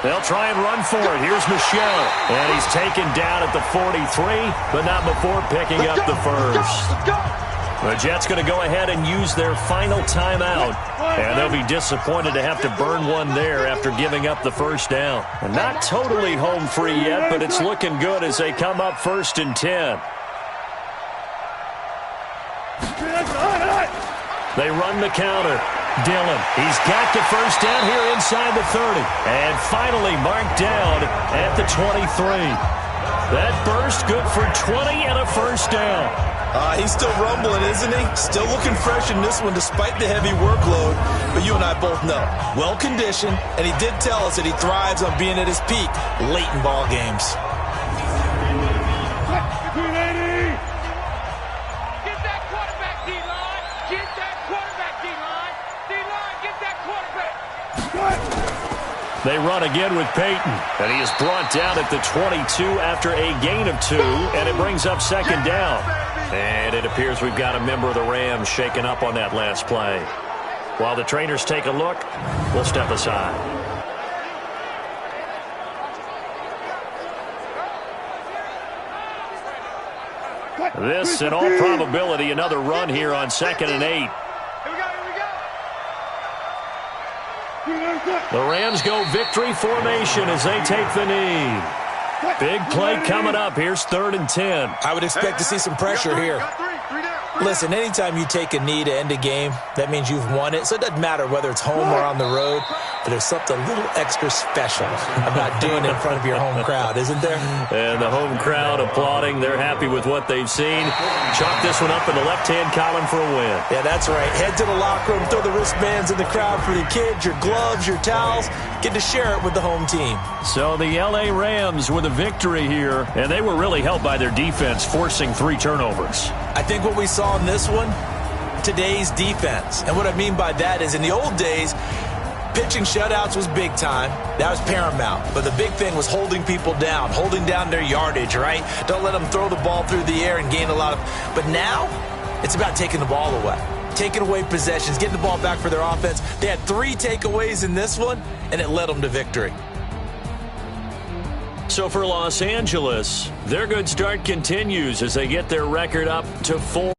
They'll try and run for it. Here's Michel. And he's taken down at the 43, but not before picking up the first. The Jets going to go ahead and use their final timeout. And they'll be disappointed to have to burn one there after giving up the first down. And not totally home free yet, but it's looking good as they come up 1st and 10. They run the counter. Dillon, he's got the first down here inside the 30. And finally marked down at the 23. That burst good for 20 and a first down. He's still rumbling, isn't he? Still looking fresh in this one despite the heavy workload. But you and I both know, well-conditioned, and he did tell us that he thrives on being at his peak late in ball games. Get that quarterback, D-line. Get that quarterback, D-line. D-line, get that quarterback. They run again with Peyton, and he is brought down at the 22 after a gain of 2, and it brings up second down. And it appears we've got a member of the Rams shaken up on that last play. While the trainers take a look, we'll step aside. This, in all probability, another run here on 2nd and 8. The Rams go victory formation as they take the knee. Big play coming up. Here's 3rd and 10. I would expect to see some pressure here. Listen, anytime you take a knee to end a game, that means you've won it. So it doesn't matter whether it's home or on the road, but there's something a little extra special about doing it in front of your home crowd, isn't there? And the home crowd applauding. They're happy with what they've seen. Chalk this one up in the left-hand column for a win. Yeah, that's right. Head to the locker room, throw the wristbands in the crowd for the kids, your gloves, your towels. Get to share it with the home team. So the L.A. Rams with a victory here, and they were really helped by their defense, forcing 3 turnovers. I think what we saw in this one, today's defense. And what I mean by that is in the old days, pitching shutouts was big time. That was paramount. But the big thing was holding people down, holding down their yardage, right? Don't let them throw the ball through the air and gain a lot of... But now, it's about taking the ball away. Taking away possessions, getting the ball back for their offense. They had 3 takeaways in this one, and it led them to victory. So for Los Angeles, their good start continues as they get their record up to 4.